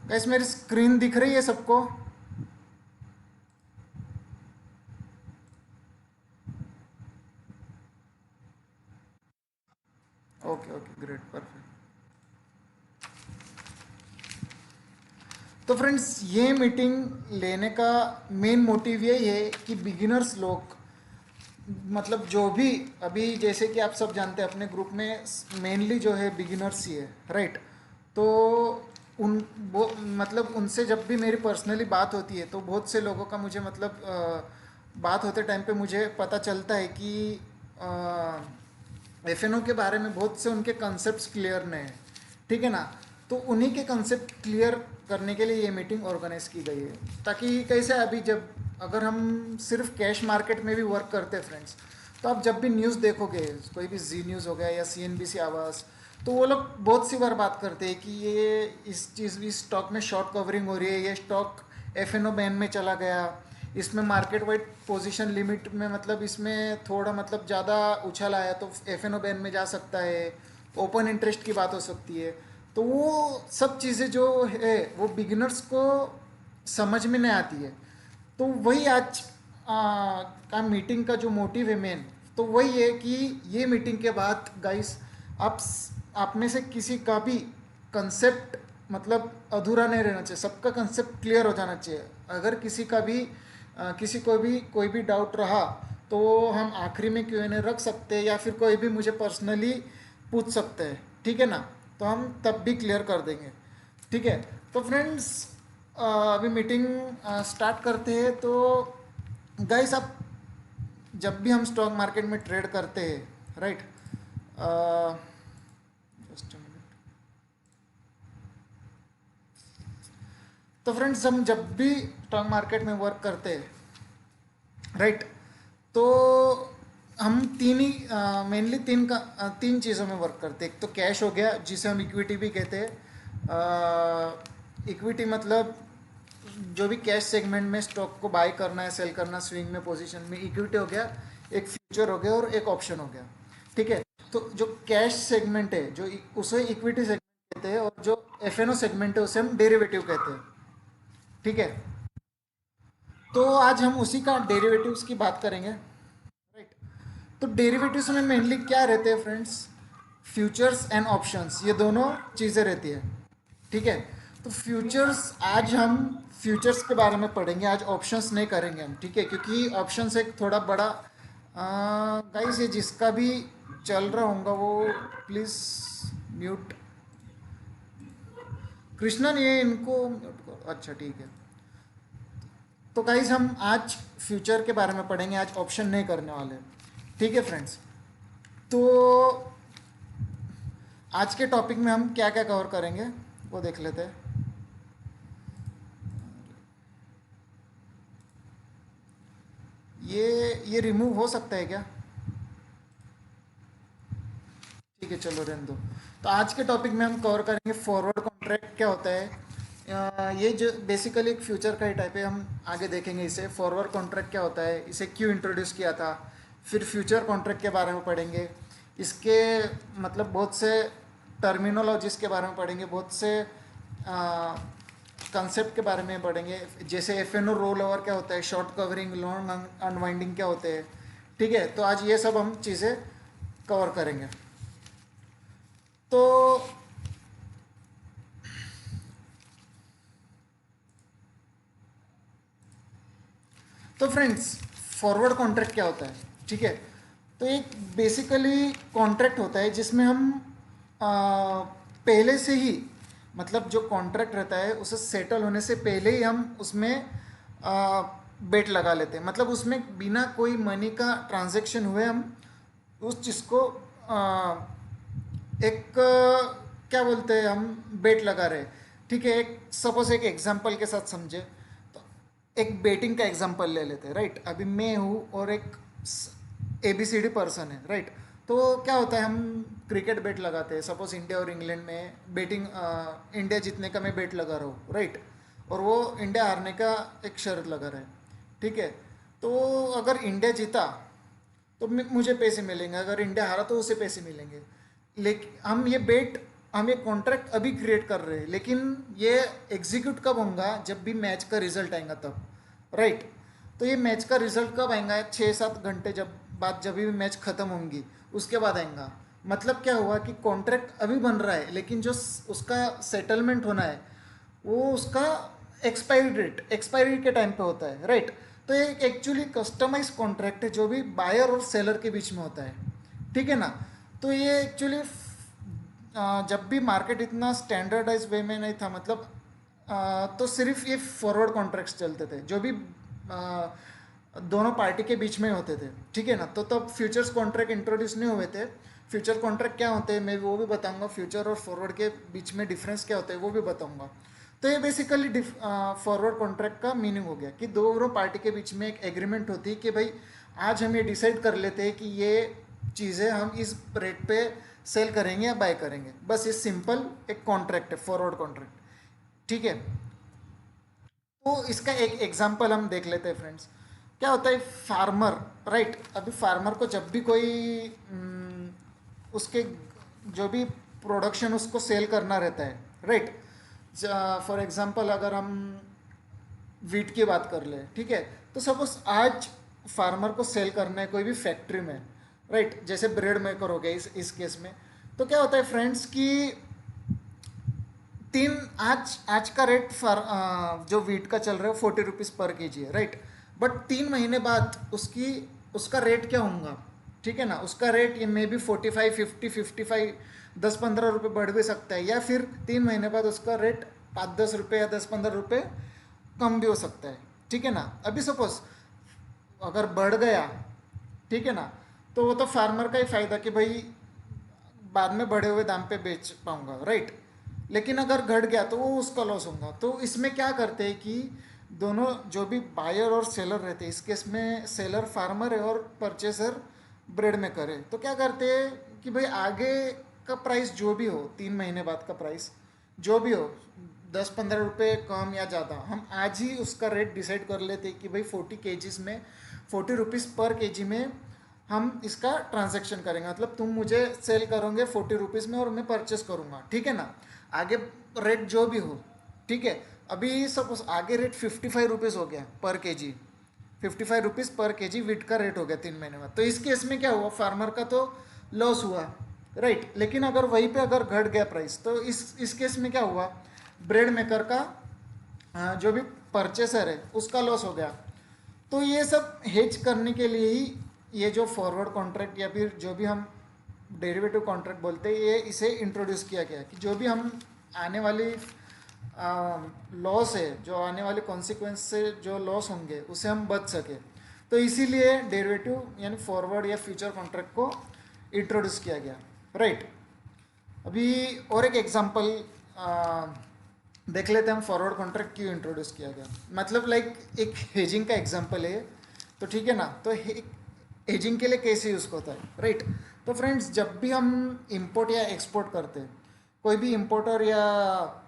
Guys मेरी screen दिख रही है सबको? Okay okay, great, perfect. तो फ्रेंड्स, ये मीटिंग लेने का मेन मोटिव यही है कि बिगिनर्स लोग, मतलब जो भी, अभी जैसे कि आप सब जानते हैं अपने ग्रुप में मेनली जो है बिगिनर्स ही है, राइट? तो उन वो मतलब उनसे जब भी मेरी पर्सनली बात होती है तो बहुत से लोगों का मुझे मतलब बात होते टाइम पे मुझे पता चलता है कि एफ के बारे में बहुत से उनके कंसेप्ट क्लियर नहीं है, ठीक है ना? तो उन्हीं के कंसेप्ट क्लियर करने के लिए ये मीटिंग ऑर्गेनाइज की गई है, ताकि कैसे अभी जब अगर हम सिर्फ कैश मार्केट में भी वर्क करते हैं फ्रेंड्स, तो आप जब भी न्यूज़ देखोगे, कोई भी जी न्यूज़ हो गया या CNBC आवाज़, तो वो लोग बहुत सी बार बात करते हैं कि ये इस स्टॉक में शॉर्ट कवरिंग हो रही है, ये स्टॉक F&O बैन में चला गया, इसमें मार्केट वाइड पोजीशन लिमिट में मतलब इसमें थोड़ा मतलब ज़्यादा उछाल आया तो F&O बैन में जा सकता है, ओपन इंटरेस्ट की बात हो सकती है। तो वो सब चीज़ें जो है वो बिगिनर्स को समझ में नहीं आती है। तो वही आज का मीटिंग का जो मोटिव है मेन, तो वही है कि ये मीटिंग के बाद गाइस, आप आप में से किसी का भी कंसेप्ट मतलब अधूरा नहीं रहना चाहिए, सबका कंसेप्ट क्लियर हो जाना चाहिए। अगर किसी का भी किसी को भी कोई भी डाउट रहा तो हम आखिरी में Q&A रख सकते हैं, या फिर कोई भी मुझे पर्सनली पूछ सकते हैं, ठीक है ना? तो हम तब भी क्लियर कर देंगे, ठीक है? तो फ्रेंड्स, अभी मीटिंग स्टार्ट करते हैं। तो गाइस, आप जब भी हम स्टॉक मार्केट में ट्रेड करते हैं, राइट? Just a minute. तो फ्रेंड्स, हम जब भी स्टॉक मार्केट में वर्क करते हैं, राइट, तो हम तीन ही मेनली तीन चीज़ों में वर्क करते हैं। एक तो कैश हो गया, जिसे हम इक्विटी भी कहते हैं। इक्विटी मतलब जो भी कैश सेगमेंट में स्टॉक को बाय करना है, सेल करना, स्विंग में पोजीशन में, इक्विटी हो गया। एक फ्यूचर हो गया और एक ऑप्शन हो गया, ठीक है? तो जो कैश सेगमेंट है जो उसे इक्विटी सेगमेंट कहते हैं, और जो F&O सेगमेंट है उसे हम डेरिवेटिव कहते हैं, ठीक है? तो आज हम उसी का डेरिवेटिव्स की बात करेंगे, राइट? तो डेरिवेटिव्स में मेनली क्या रहते हैं फ्रेंड्स? फ्यूचर्स एंड ऑप्शंस, ये दोनों चीज़ें रहती है, ठीक है? तो फ्यूचर्स, आज हम फ्यूचर्स के बारे में पढ़ेंगे, आज ऑप्शंस नहीं करेंगे हम, ठीक है? क्योंकि ऑप्शंस एक थोड़ा बड़ा, गाइस ये जिसका भी चल रहा होगा वो प्लीज़ म्यूट, कृष्णन ये इनको म्यूट करो, अच्छा ठीक है। तो गाइस हम आज फ्यूचर के बारे में पढ़ेंगे, आज ऑप्शन नहीं करने वाले, ठीक है फ्रेंड्स? तो आज के टॉपिक में हम क्या क्या कवर करेंगे वो देख लेते हैं। ये रिमूव हो सकता है क्या? ठीक है, चलो रहने दो। तो आज के टॉपिक में हम कवर करेंगे फॉरवर्ड कॉन्ट्रैक्ट क्या होता है। ये जो बेसिकली एक फ्यूचर का ही टाइप है, हम आगे देखेंगे इसे। फॉरवर्ड कॉन्ट्रैक्ट क्या होता है, इसे क्यों इंट्रोड्यूस किया था, फिर फ्यूचर कॉन्ट्रैक्ट के बारे में पढ़ेंगे, इसके मतलब बहुत से टर्मिनोलॉजीज के बारे में पढ़ेंगे, बहुत से कंसेप्ट के बारे में पढ़ेंगे, जैसे F&O रोल ओवर क्या होता है, शॉर्ट कवरिंग, लॉन्ग अनवाइंडिंग क्या होते हैं, ठीक है? तो आज ये सब हम चीज़ें कवर करेंगे। तो तो फ्रेंड्स, फॉरवर्ड कॉन्ट्रैक्ट क्या होता है, ठीक है? तो एक बेसिकली कॉन्ट्रैक्ट होता है जिसमें हम पहले से ही, मतलब जो कॉन्ट्रैक्ट रहता है उसे सेटल होने से पहले ही हम उसमें बेट लगा लेते हैं, मतलब उसमें बिना कोई मनी का ट्रांजैक्शन हुए हम उस चीज़ को एक क्या बोलते हैं, हम बेट लगा रहे हैं, ठीक है? एक सपोज एक एग्जांपल के साथ समझे, तो एक बेटिंग का एग्जांपल ले लेते हैं, राइट? अभी मैं हूँ और एक ABCD पर्सन है, राइट? तो क्या होता है, हम क्रिकेट बेट लगाते हैं, सपोज इंडिया और इंग्लैंड में बेटिंग, इंडिया जीतने का मैं बेट लगा रहा हूँ, राइट? और वो इंडिया हारने का एक शर्त लगा रहा है, ठीक है? तो अगर इंडिया जीता तो मुझे पैसे मिलेंगे, अगर इंडिया हारा तो उसे पैसे मिलेंगे। लेकिन हम ये बेट हम एक कॉन्ट्रैक्ट अभी क्रिएट कर रहे हैं, लेकिन ये एग्जीक्यूट कब होगा, जब भी मैच का रिजल्ट आएगा तब, राइट। तो ये मैच का रिजल्ट कब आएगा, 6-7 घंटे जब बाद, जब भी मैच खत्म होंगी उसके बाद आएगा। मतलब क्या हुआ कि कॉन्ट्रैक्ट अभी बन रहा है, लेकिन जो उसका सेटलमेंट होना है वो उसका एक्सपायरी के टाइम पे होता है, राइट। तो ये एक्चुअली कस्टमाइज कॉन्ट्रैक्ट है जो भी बायर और सेलर के बीच में होता है, ठीक है ना। तो ये एक्चुअली जब भी मार्केट इतना स्टैंडर्डाइज वे में नहीं था, मतलब तो सिर्फ ये फॉरवर्ड कॉन्ट्रैक्ट्स चलते थे जो भी दोनों पार्टी के बीच में होते थे, ठीक है ना। तो तब फ्यूचर्स कॉन्ट्रैक्ट इंट्रोड्यूस नहीं हुए थे। फ्यूचर कॉन्ट्रैक्ट क्या होते हैं मैं वो भी बताऊंगा, फ्यूचर और फॉरवर्ड के बीच में डिफरेंस क्या होता है वो भी बताऊंगा। तो ये बेसिकली फॉरवर्ड कॉन्ट्रैक्ट का मीनिंग हो गया कि दोनों पार्टी के बीच में एक एग्रीमेंट होती है कि भाई आज हम ये डिसाइड कर लेते हैं कि ये चीज़ें हम इस रेट पे सेल करेंगे या बाय करेंगे। बस ये सिंपल एक कॉन्ट्रैक्ट है, फॉरवर्ड कॉन्ट्रैक्ट, ठीक है। तो इसका एक एग्जांपल हम देख लेते हैं फ्रेंड्स। क्या होता है फार्मर, राइट। अभी फार्मर को जब भी कोई उसके जो भी प्रोडक्शन उसको सेल करना रहता है, राइट। फॉर एग्जांपल अगर हम वीट की बात कर ले, ठीक है। तो सपोज आज फार्मर को सेल करना है कोई भी फैक्ट्री में, राइट। जैसे ब्रेड मेकर हो गया इस केस में। तो क्या होता है फ्रेंड्स कि आज का रेट जो वीट का चल रहा है 40 रुपीज़ पर केजी है, राइट। बट 3 महीने बाद उसका रेट क्या होगा, ठीक है ना। उसका रेट ये मे बी 45, 50, 55, 10-15 रुपये बढ़ भी सकता है, या फिर 3 महीने बाद उसका रेट 5-10 रुपये या 10-15 रुपये कम भी हो सकता है, ठीक है ना। अभी सपोज अगर बढ़ गया, ठीक है ना, तो वो तो फार्मर का ही फायदा कि भाई बाद में बढ़े हुए दाम पे बेच पाऊंगा, राइट। लेकिन अगर घट गया तो वो उसका लॉस होगा। तो इसमें क्या करते हैं कि दोनों जो भी बायर और सेलर रहते हैं, इस केस में सेलर फार्मर है और परचेसर ब्रेड मेकर है, तो क्या करते हैं कि भाई आगे का प्राइस जो भी हो, 3 महीने बाद का प्राइस जो भी हो, 10-15 रुपये कम या ज़्यादा, हम आज ही उसका रेट डिसाइड कर लेते हैं कि भाई 40 केजीज में 40 रुपीज़ पर केजी में हम इसका ट्रांजैक्शन करेंगे। मतलब तुम मुझे सेल करोगे 40 रुपीज़ में और मैं परचेस करूँगा, ठीक है ना। आगे रेट जो भी हो, ठीक है। अभी सपोज आगे रेट 55 रुपीज़ हो गया पर केजी, 55 रुपीज़ पर केजी वीट का रेट हो गया 3 महीने बाद। तो इस केस में क्या हुआ, फार्मर का तो लॉस हुआ, राइट। लेकिन अगर वहीं पे अगर घट गया प्राइस, तो इस केस में क्या हुआ, ब्रेड मेकर का जो भी परचेसर है उसका लॉस हो गया। तो ये सब हेज करने के लिए ही ये जो फॉरवर्ड कॉन्ट्रैक्ट या फिर जो भी हम डेरिवेटिव कॉन्ट्रैक्ट बोलते हैं, ये इसे इंट्रोड्यूस किया गया कि जो भी हम आने वाली लॉस है, जो आने वाले कॉन्सिक्वेंस से जो लॉस होंगे उसे हम बच सके। तो इसीलिए डेरिवेटिव यानी फॉरवर्ड या फ्यूचर कॉन्ट्रैक्ट को इंट्रोड्यूस किया गया, राइट। अभी और एक एग्जांपल देख लेते हैं हम, फॉरवर्ड कॉन्ट्रैक्ट क्यों इंट्रोड्यूस किया गया। मतलब लाइक एक हेजिंग का एग्जांपल है, तो ठीक है ना। तो हेजिंग के लिए कैसे यूज़ होता है, राइट। तो फ्रेंड्स जब भी हम इंपोर्ट या एक्सपोर्ट करते हैं, कोई भी इंपोर्टर या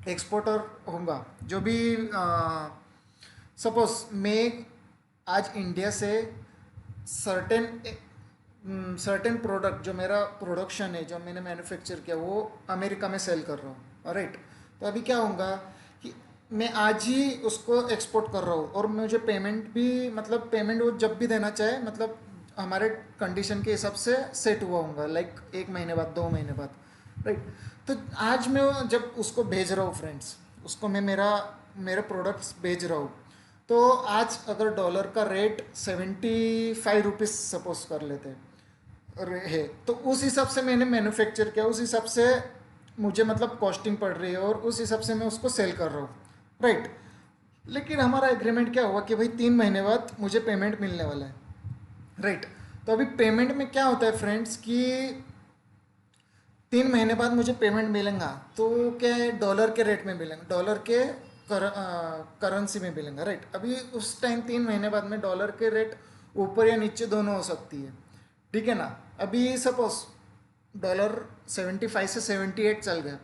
एक्सपोर्टर होगा, जो भी सपोज मैं आज इंडिया से सर्टेन प्रोडक्ट, जो मेरा प्रोडक्शन है, जो मैंने मैन्युफैक्चर किया, वो अमेरिका में सेल कर रहा हूँ, राइट। तो अभी क्या होगा कि मैं आज ही उसको एक्सपोर्ट कर रहा हूँ और मुझे पेमेंट भी, मतलब पेमेंट वो जब भी देना चाहे, मतलब हमारे कंडीशन के हिसाब से सेट हुआ होगा, लाइक 1 महीने बाद, 2 महीने बाद, राइट। तो आज मैं जब उसको भेज रहा हूँ फ्रेंड्स, उसको मैं मेरे प्रोडक्ट्स भेज रहा हूँ, तो आज अगर डॉलर का रेट 75 रुपीज़ सपोज कर लेते हैं है, तो उस हिसाब से मैंने मैन्युफैक्चर किया, उस हिसाब से मुझे मतलब कॉस्टिंग पड़ रही है और उस हिसाब से मैं उसको सेल कर रहा हूँ, राइट। लेकिन हमारा एग्रीमेंट क्या हुआ कि भाई 3 महीने बाद मुझे पेमेंट मिलने वाला है, राइट। तो अभी पेमेंट में क्या होता है फ्रेंड्स कि 3 महीने बाद मुझे पेमेंट मिलेगा, तो क्या है, डॉलर के रेट में मिलेगा, डॉलर के करेंसी में मिलेगा, राइट। अभी उस टाइम 3 महीने बाद में डॉलर के रेट ऊपर या नीचे दोनों हो सकती है, ठीक है ना। अभी सपोज डॉलर 75 से 78 चल गया,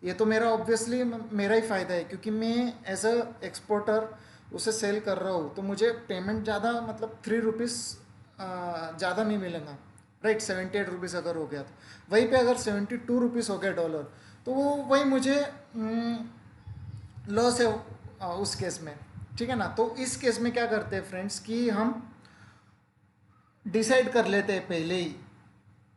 ये तो मेरा ऑब्वियसली मेरा ही फ़ायदा है, क्योंकि मैं एज अ एक्सपोर्टर उसे सेल कर रहा हूँ, तो मुझे पेमेंट ज़्यादा, मतलब 3 रुपीज़ ज़्यादा नहीं मिलेगा, राइट, 78 रुपीज़ अगर हो गया तो वहीं पे अगर 72 रुपीज़ हो गया डॉलर, तो वो वही मुझे लॉस है उस केस में। ठीक है ना, तो इस केस में क्या करते हैं फ्रेंड्स कि हम डिसाइड कर लेते हैं पहले ही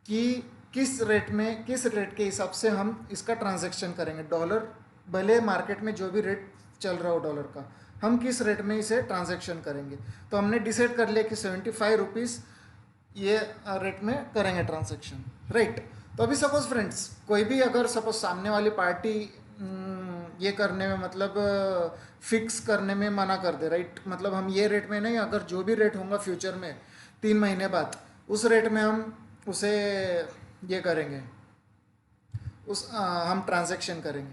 कि किस रेट के हिसाब से हम इसका ट्रांजैक्शन करेंगे। डॉलर भले मार्केट में जो भी रेट चल रहा हो डॉलर का, हम किस रेट में इसे ट्रांजैक्शन करेंगे। तो हमने डिसाइड कर लिया कि 75 रुपीज़ ये रेट में करेंगे ट्रांजैक्शन, राइट। तो अभी सपोज फ्रेंड्स कोई भी अगर सपोज सामने वाली पार्टी ये करने में मतलब फिक्स करने में मना कर दे, राइट, मतलब हम ये रेट में नहीं, अगर जो भी रेट होगा फ्यूचर में 3 महीने बाद उस रेट में हम उसे ये करेंगे, हम ट्रांजैक्शन करेंगे।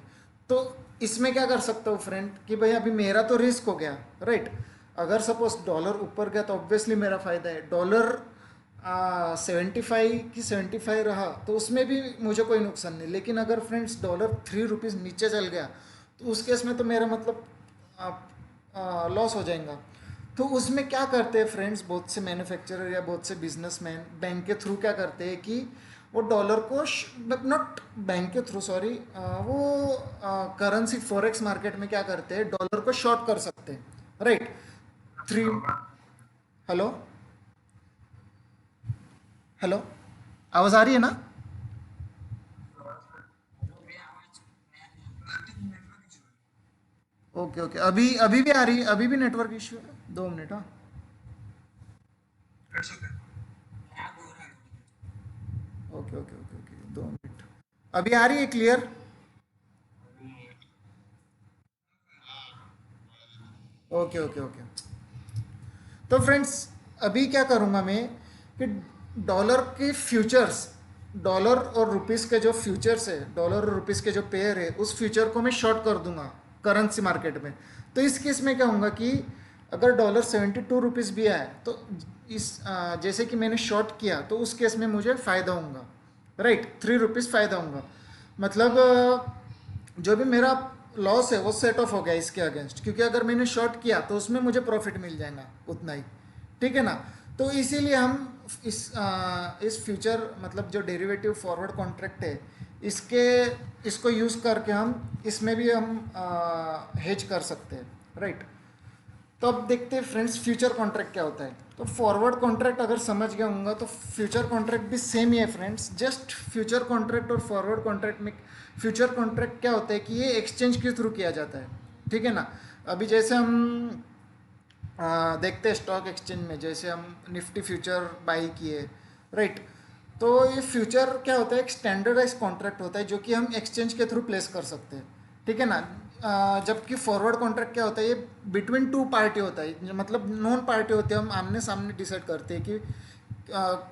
तो इसमें क्या कर सकता हूँ फ्रेंड कि भाई अभी मेरा तो रिस्क हो गया, राइट। अगर सपोज डॉलर ऊपर गया तो ऑब्वियसली मेरा फ़ायदा है। डॉलर 75 रहा तो उसमें भी मुझे कोई नुकसान नहीं। लेकिन अगर फ्रेंड्स डॉलर 3 रुपीज़ नीचे चल गया तो उस केस में तो मेरा मतलब लॉस हो जाएगा। तो उसमें क्या करते हैं फ्रेंड्स, बहुत से मैन्युफैक्चरर या बहुत से बिजनेसमैन बैंक के थ्रू क्या करते हैं कि वो डॉलर को नॉट बैंक के थ्रू सॉरी, वो करेंसी फॉरेक्स मार्केट में क्या करते हैं, डॉलर को शॉर्ट कर सकते हैं, राइट। थ्री हेलो हेलो, आवाज़ आ रही है ना? ओके ओके, अभी अभी भी आ रही है, अभी भी नेटवर्क इश्यू है, 2 मिनट, हाँ। Okay okay okay okay, 2 minute. अभी आ रही है क्लियर? Okay okay okay. तो फ्रेंड्स अभी क्या करूँगा मैं कि डॉलर के फ्यूचर्स, डॉलर और रुपीस के जो फ्यूचर्स है, डॉलर और रुपीस के जो पेयर है, उस फ्यूचर को मैं शॉर्ट कर दूंगा करेंसी मार्केट में। तो इस केस में क्या होगा कि अगर डॉलर 72 रुपीज़ भी आए तो जैसे कि मैंने शॉर्ट किया तो उस केस में मुझे फ़ायदा होगा, राइट, 3 रुपीज़ फ़ायदा होगा। मतलब जो भी मेरा लॉस है वो सेट ऑफ हो गया इसके अगेंस्ट, क्योंकि अगर मैंने शॉर्ट किया तो उसमें मुझे प्रॉफिट मिल जाएगा उतना ही। ठीक है ना, तो इसीलिए हम इस फ्यूचर मतलब जो डेरिवेटिव फॉरवर्ड कॉन्ट्रैक्ट है, इसके इसको यूज़ करके हम इसमें भी हम हेज कर सकते हैं, राइट। तो अब देखते हैं फ्रेंड्स फ्यूचर कॉन्ट्रैक्ट क्या होता है। तो फॉरवर्ड कॉन्ट्रैक्ट अगर समझ गया होगा तो फ्यूचर कॉन्ट्रैक्ट भी सेम ही है फ्रेंड्स। जस्ट फ्यूचर कॉन्ट्रैक्ट और फॉरवर्ड कॉन्ट्रैक्ट में फ्यूचर कॉन्ट्रैक्ट क्या होता है कि ये एक्सचेंज के थ्रू किया जाता है। ठीक है ना, अभी जैसे हम देखते हैं स्टॉक एक्सचेंज में, जैसे हम निफ्टी फ्यूचर बाई किए, राइट। तो ये फ्यूचर क्या होता है, एक स्टैंडर्डाइज कॉन्ट्रैक्ट होता है जो कि हम एक्सचेंज के थ्रू प्लेस कर सकते हैं। ठीक है ना, जबकि फॉरवर्ड कॉन्ट्रैक्ट क्या होता है, ये बिटवीन टू पार्टी होता है, मतलब नॉन पार्टी होते हैं, हम आमने सामने डिसाइड करते हैं कि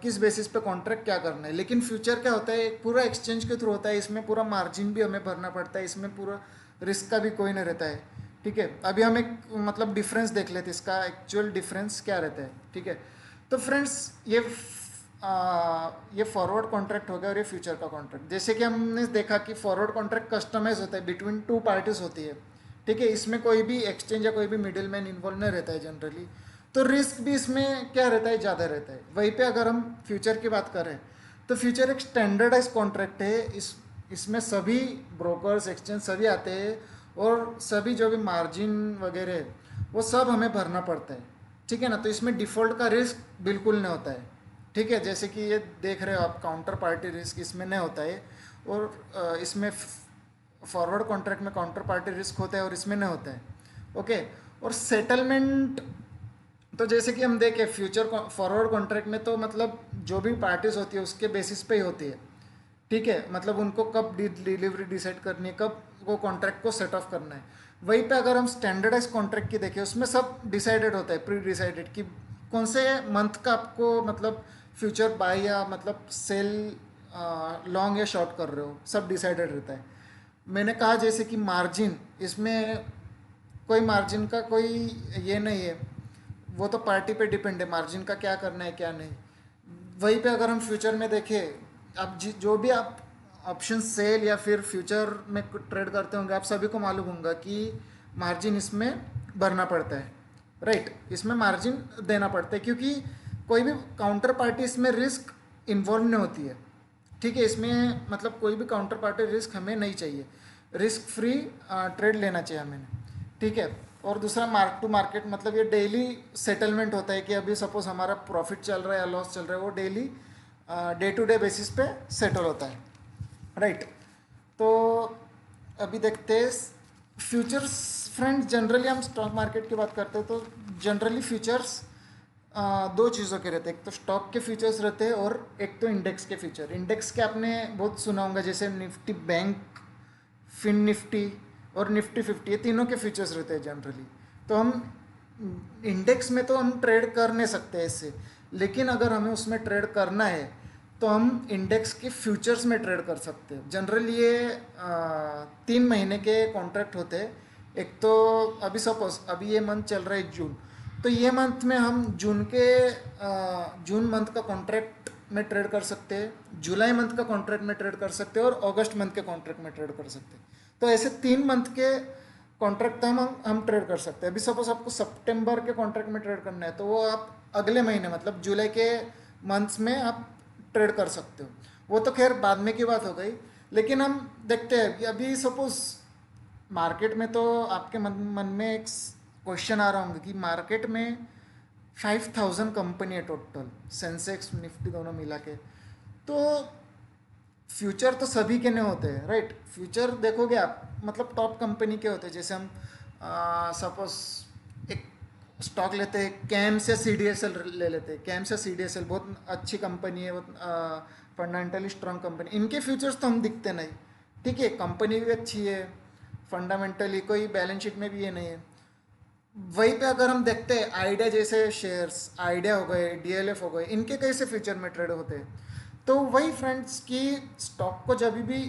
किस बेसिस पे कॉन्ट्रैक्ट क्या करना है। लेकिन फ्यूचर क्या होता है, पूरा एक्सचेंज के थ्रू होता है, इसमें पूरा मार्जिन भी हमें भरना पड़ता है, इसमें पूरा रिस्क का भी कोई नहीं रहता है। ठीक है, अभी हम एक मतलब डिफरेंस देख लेते हैं, इसका एक्चुअल डिफरेंस क्या रहता है। ठीक है, तो फ्रेंड्स ये फॉरवर्ड कॉन्ट्रैक्ट हो गया और ये फ्यूचर का कॉन्ट्रैक्ट। जैसे कि हमने देखा कि फॉरवर्ड कॉन्ट्रैक्ट कस्टमाइज होता है, बिटवीन टू पार्टीज होती है। ठीक है, इसमें कोई भी एक्सचेंज या कोई भी मिडिल मैन इन्वॉल्व नहीं रहता है जनरली, तो रिस्क भी इसमें क्या रहता है, ज़्यादा रहता है। वहीं पे अगर हम फ्यूचर की बात करें तो फ्यूचर एक स्टैंडर्डाइज कॉन्ट्रैक्ट है, इसमें सभी ब्रोकर्स एक्सचेंज सभी आते हैं और सभी जो भी मार्जिन वगैरह है वो सब हमें भरना पड़ता है। ठीक है ना, तो इसमें डिफ़ॉल्ट का रिस्क बिल्कुल नहीं होता है। ठीक है, जैसे कि ये देख रहे हो आप, काउंटर पार्टी रिस्क इसमें नहीं होता है, और इसमें फॉरवर्ड कॉन्ट्रैक्ट में काउंटर पार्टी रिस्क होता है और इसमें नहीं होता है। ओके, और सेटलमेंट तो जैसे कि हम देखें फ्यूचर फॉरवर्ड कॉन्ट्रैक्ट में तो मतलब जो भी पार्टीज होती है उसके बेसिस पे ही होती है। ठीक है, मतलब उनको कब डिलीवरी डिसाइड करनी है, कब वो कॉन्ट्रैक्ट को सेट ऑफ करना है। वहीं पे अगर हम स्टैंडर्डाइज कॉन्ट्रैक्ट की देखें उसमें सब डिसाइडेड होता है, प्री डिसाइडेड कि कौन से मंथ का आपको मतलब फ्यूचर बाय या मतलब सेल लॉन्ग या शॉर्ट कर रहे हो, सब डिसाइडेड रहता है। मैंने कहा जैसे कि मार्जिन, इसमें कोई मार्जिन का कोई ये नहीं है, वो तो पार्टी पे डिपेंड है मार्जिन का क्या करना है क्या नहीं। वहीं पे अगर हम फ्यूचर में देखें, आप जो भी आप ऑप्शन सेल या फिर फ्यूचर में ट्रेड करते होंगे आप सभी को मालूम होगा कि मार्जिन इसमें भरना पड़ता है, राइट, इसमें मार्जिन देना पड़ता है, क्योंकि कोई भी काउंटर पार्टी इसमें रिस्क इन्वॉल्व नहीं होती है। ठीक है, इसमें मतलब कोई भी काउंटर पार्टी रिस्क हमें नहीं चाहिए, रिस्क फ्री ट्रेड लेना चाहिए हमें। ठीक है, और दूसरा मार्क टू मार्केट, मतलब ये डेली सेटलमेंट होता है कि अभी सपोज हमारा प्रॉफिट चल रहा है या लॉस चल रहा है, वो daily day to day basis पे सेटल होता है, राइट। तो अभी देखते हैं फ्यूचर्स। फ्रेंड्स, जनरली हम स्टॉक मार्केट की बात करते हैं तो जनरली फ्यूचर्स दो चीज़ों के रहते हैं, एक तो स्टॉक के फ्यूचर्स रहते हैं और एक तो इंडेक्स के फ्यूचर। इंडेक्स के आपने बहुत सुना होगा, जैसे निफ्टी बैंक, फिन निफ्टी और निफ्टी 50, ये तीनों के फीचर्स रहते हैं जनरली। तो हम इंडेक्स में तो हम ट्रेड कर नहीं सकते इससे, लेकिन अगर हमें उसमें ट्रेड करना है तो हम इंडेक्स के फ्यूचर्स में ट्रेड कर सकते हैं। जनरली ये 3 महीने के कॉन्ट्रैक्ट होते हैं। एक तो अभी सपोज अभी ये मंथ चल रहा है जून, तो ये मंथ में हम जून मंथ का कॉन्ट्रैक्ट में ट्रेड कर सकते हैं, जुलाई मंथ का कॉन्ट्रैक्ट में ट्रेड कर सकते हैं और अगस्त मंथ के कॉन्ट्रैक्ट में ट्रेड कर सकते हैं। तो ऐसे 3 मंथ के कॉन्ट्रैक्ट हम ट्रेड कर सकते हैं। अभी सपोज आपको सितंबर के कॉन्ट्रैक्ट में ट्रेड करना है तो वो आप अगले महीने मतलब जुलाई के मंथ्स में आप ट्रेड कर सकते हो। वो तो खैर बाद में की बात हो गई, लेकिन हम देखते हैं कि अभी सपोज मार्केट में, तो आपके मन में एक क्वेश्चन आ रहा होंगे कि मार्केट में 5000 कंपनी है टोटल, सेंसेक्स निफ्टी दोनों मिला के। तो फ्यूचर तो सभी के नहीं होते हैं, राइट। फ्यूचर देखोगे आप मतलब टॉप कंपनी के होते हैं। जैसे हम सपोज एक स्टॉक लेते हैं, कैम्स या CDSL ले लेते हैं। कैम्स या CDSL बहुत अच्छी कंपनी है, बहुत फंडामेंटली स्ट्रांग कंपनी। इनके फ्यूचर्स तो हम दिखते नहीं, ठीक है, कंपनी भी अच्छी है, फंडामेंटली कोई बैलेंस शीट में भी ये नहीं है। वहीं पे अगर हम देखते हैं आइडिया जैसे शेयर्स, आइडिया हो गए, DLF हो गए, इनके कैसे फ्यूचर में ट्रेड होते हैं। तो वही फ्रेंड्स की स्टॉक को जब भी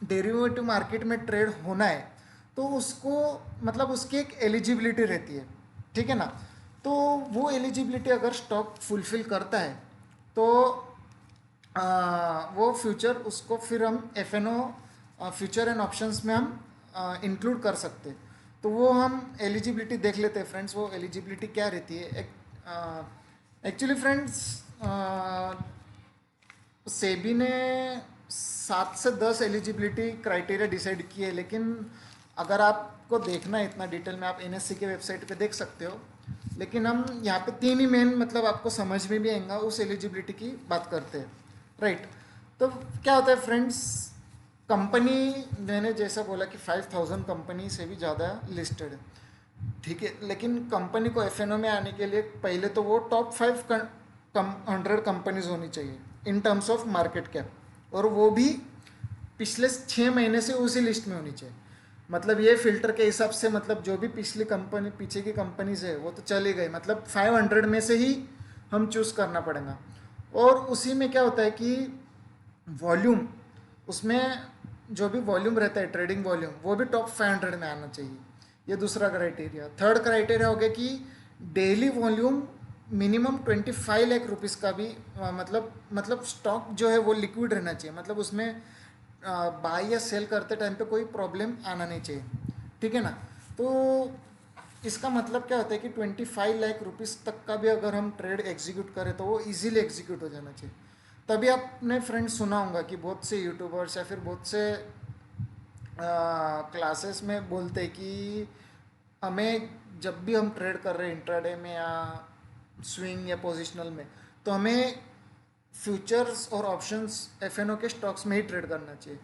डेरिवेटिव मार्केट में ट्रेड होना है तो उसको मतलब उसकी एक एलिजिबिलिटी रहती है, ठीक है ना। तो वो एलिजिबिलिटी अगर स्टॉक फुलफिल करता है तो वो फ्यूचर उसको फिर हम FNO फ्यूचर एंड ऑप्शंस में हम इंक्लूड कर सकते हैं। तो वो हम एलिजिबिलिटी देख लेते हैं फ्रेंड्स। वो एलिजिबिलिटी क्या रहती है एक्चुअली फ्रेंड्स, सेबी ने 7 से 10 एलिजिबिलिटी क्राइटेरिया डिसाइड किए, लेकिन अगर आपको देखना है इतना डिटेल में आप NSE के वेबसाइट पे देख सकते हो। लेकिन हम यहाँ पे 3 ही मेन मतलब आपको समझ में भी आएगा उस एलिजिबिलिटी की बात करते हैं, राइट। तो क्या होता है फ्रेंड्स, कंपनी मैंने जैसा बोला कि 5000 कंपनी से भी ज़्यादा लिस्टेड है, ठीक है। लेकिन कंपनी को FNO में आने के लिए पहले तो वो टॉप 500 कंपनीज होनी चाहिए in terms of market cap, और वो भी पिछले 6 महीने से उसी लिस्ट में होनी चाहिए। मतलब ये फिल्टर के हिसाब से, मतलब जो भी पिछली कंपनी पीछे की कंपनीज है वो तो चली गई, मतलब 500 में से ही हम चूज़ करना पड़ेगा। और उसी में क्या होता है कि वॉल्यूम, उसमें जो भी वॉल्यूम रहता है ट्रेडिंग वॉल्यूम, वो भी टॉप 500 में आना चाहिए। ये दूसरा क्राइटेरिया। थर्ड क्राइटेरिया हो गया कि daily volume minimum 25 lakh rupees का भी मतलब स्टॉक जो है वो लिक्विड रहना चाहिए, मतलब उसमें बाय या सेल करते टाइम पे कोई प्रॉब्लम आना नहीं चाहिए, ठीक है ना। तो इसका मतलब क्या होता है कि 25 लाख रुपीज़ तक का भी अगर हम ट्रेड एग्जीक्यूट करें तो वो इजीली एग्जीक्यूट हो जाना चाहिए। तभी आपने फ्रेंड्स सुना होगा कि बहुत से यूट्यूबर्स या फिर बहुत से क्लासेस में बोलते हैं कि हमें जब भी हम ट्रेड कर रहे हैं इंट्राडे में या स्विंग या पोजिशनल में, तो हमें फ्यूचर्स और ऑप्शंस FNO के स्टॉक्स में ही ट्रेड करना चाहिए।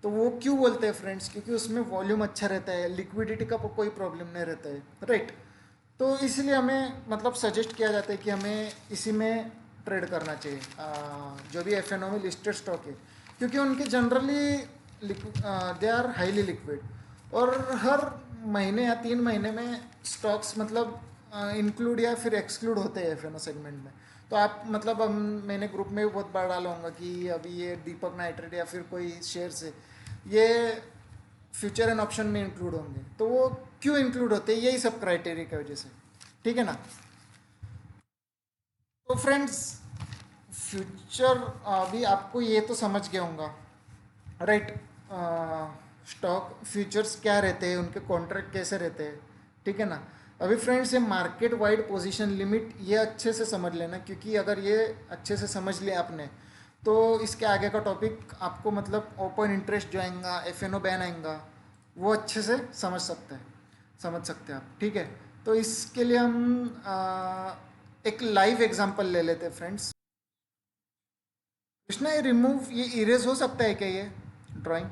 तो वो क्यों बोलते हैं फ्रेंड्स, क्योंकि उसमें वॉल्यूम अच्छा रहता है, लिक्विडिटी का कोई प्रॉब्लम नहीं रहता है, राइट। तो इसलिए हमें मतलब सजेस्ट किया जाता है कि हमें इसी में ट्रेड करना चाहिए, जो भी FNO में लिस्टेड स्टॉक है, क्योंकि उनके generally they are highly liquid, और हर महीने या 3 महीने में स्टॉक्स मतलब इंक्लूड या फिर एक्सक्लूड होते हैं FNO सेगमेंट में। तो आप मतलब मैंने ग्रुप में भी बहुत बार डाला होगा कि अभी ये दीपक नाइट्रेट या फिर कोई शेयर्स है, ये फ्यूचर एंड ऑप्शन में इंक्लूड होंगे। तो वो क्यों इंक्लूड होते हैं, यही सब क्राइटेरिया की वजह से, ठीक है ना। तो फ्रेंड्स, फ्यूचर अभी आपको ये तो समझ गया होगा, राइट। स्टॉक फ्यूचर्स क्या रहते हैं, उनके कॉन्ट्रैक्ट कैसे रहते हैं, ठीक है ना। अभी फ्रेंड्स, ये मार्केट वाइड पोजीशन लिमिट ये अच्छे से समझ लेना, क्योंकि अगर ये अच्छे से समझ लिया आपने तो इसके आगे का टॉपिक आपको मतलब ओपन इंटरेस्ट जो आएगा, एफ बैन आएगा, वो अच्छे से समझ सकते हैं आप, ठीक है। तो इसके लिए हम एक लाइव एग्जांपल ले लेते हैं फ्रेंड्स। कृष्णा, ये रिमूव, ये इरेज हो सकता है क्या ये ड्राइंग?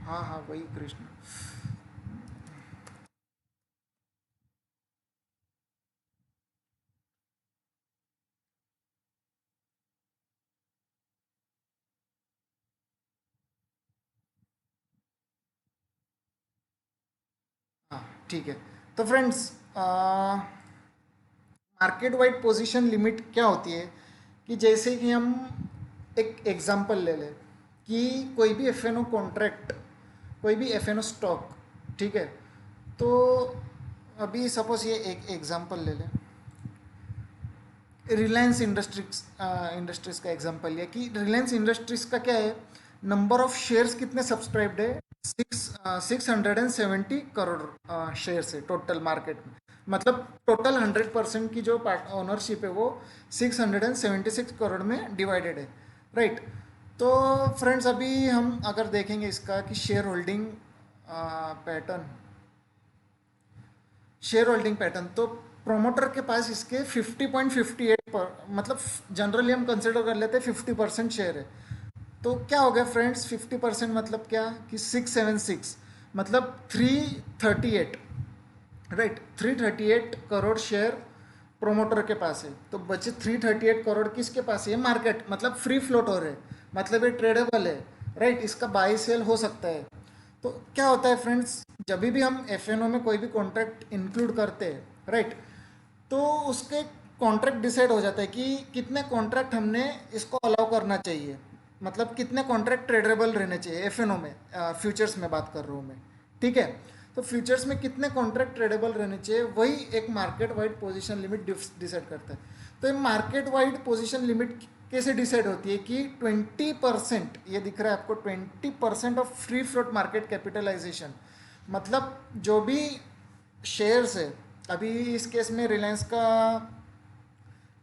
हाँ हाँ, वही कृष्ण। हाँ ठीक है। तो friends, market wide position limit क्या होती है कि जैसे कि हम एक एग्जांपल ले लें कि कोई भी एफ एन ओ कॉन्ट्रैक्ट, कोई भी एफ एन ओ स्टॉक, ठीक है। तो अभी सपोज ये एक एग्जांपल ले लें, रिलायंस इंडस्ट्रीज, इंडस्ट्रीज का एग्जांपल लिया कि रिलायंस इंडस्ट्रीज का क्या है, नंबर ऑफ शेयर्स कितने सब्सक्राइब्ड है, 670 करोड़ शेयर्स है टोटल मार्केट में। मतलब टोटल 100% की जो पार्ट ओनरशिप है वो 676 करोड़ में डिवाइडेड है, राइट। तो फ्रेंड्स, अभी हम अगर देखेंगे इसका कि पैटर्न शेयर होल्डिंग पैटर्न, तो प्रोमोटर के पास इसके 50.58 पर, मतलब जनरली हम कंसिडर कर लेते हैं 50% शेयर है। तो क्या हो गया फ्रेंड्स, 50% मतलब क्या कि 676, मतलब 338, राइट। 338 करोड़ शेयर प्रोमोटर के पास है। तो बचे 338 करोड़ किसके पास है, मार्केट, मतलब फ्री फ्लोट हो रहे हैं, मतलब ये ट्रेडेबल है, राइट। इसका बाई सेल हो सकता है। तो क्या होता है फ्रेंड्स, जब भी हम एफ में कोई भी कॉन्ट्रैक्ट इंक्लूड करते हैं, राइट, तो उसके कॉन्ट्रैक्ट डिसाइड हो जाता है कि कितने कॉन्ट्रैक्ट हमने इसको अलाउ करना चाहिए, मतलब कितने कॉन्ट्रैक्ट ट्रेडेबल रहने चाहिए एफ में, फ्यूचर्स में बात कर रहा हूँ मैं, ठीक है। तो फ्यूचर्स में कितने कॉन्ट्रैक्ट ट्रेडेबल रहने चाहिए, वही एक market wide position limit decide करता है। तो ये मार्केट वाइड पोजीशन लिमिट कैसे डिसाइड होती है कि 20%, ये दिख रहा है आपको, 20% off free float market capitalisation, मतलब जो भी शेयर्स है, अभी इस केस में रिलायंस का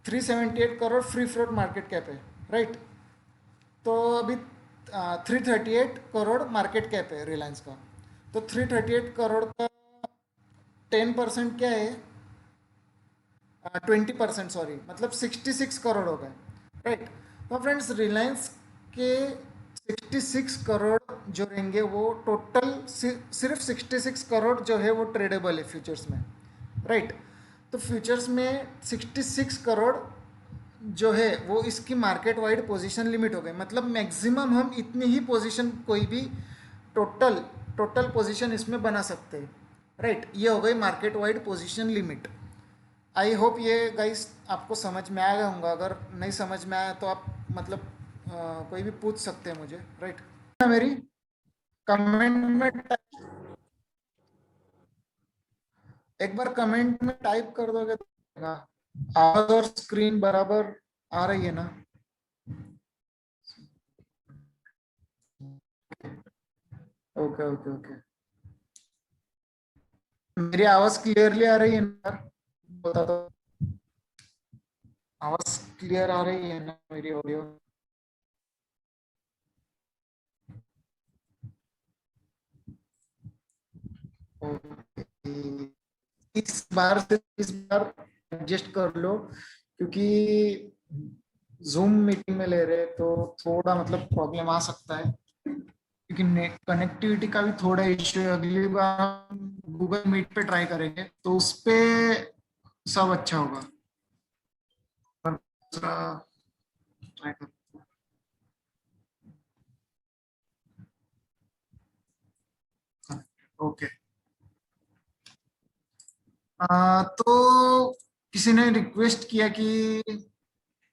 378 crore free float market cap है, राइट। तो अभी 338 करोड़ मार्केट कैप है रिलायंस का। तो 338 करोड़ का 10% क्या है, 20%, सॉरी, मतलब 66 करोड़ हो गए, राइट। तो फ्रेंड्स, रिलायंस के 66 करोड़ जो रहेंगे वो टोटल, सिर्फ 66 करोड़ जो है वो ट्रेडेबल है फ्यूचर्स में, राइट। तो फ्यूचर्स में 66 करोड़ जो है वो इसकी मार्केट वाइड पोजीशन लिमिट हो गई, मतलब मैक्सिमम हम इतनी ही पोजीशन कोई भी टोटल टोटल पोजीशन इसमें बना सकते हैं, राइट। ये हो गई market wide position limit. I hope ये गाइस आपको समझ में आ गया होगा। अगर नहीं समझ में आया तो आप मतलब कोई भी पूछ सकते हैं मुझे, राइट। मेरी कमेंट में एक बार कमेंट में टाइप कर दोगे तो होगा। आवाज और स्क्रीन बराबर आ रही है ना? Okay okay okay. मेरी आवाज क्लियरली आ रही है ना? बता दो, आवाज क्लियर आ रही है ना मेरी ऑडियो? ओके। इस बार एडजस्ट कर लो, क्योंकि जूम मीटिंग में ले रहे तो थोड़ा मतलब प्रॉब्लम आ सकता है, क्योंकि कनेक्टिविटी का भी थोड़ा इश्यू है। अगली बार हम गूगल मीट पे ट्राई करेंगे तो उस पे सब अच्छा होगा। पर दूसरा ट्राई कर। ओके। तो किसी ने रिक्वेस्ट किया कि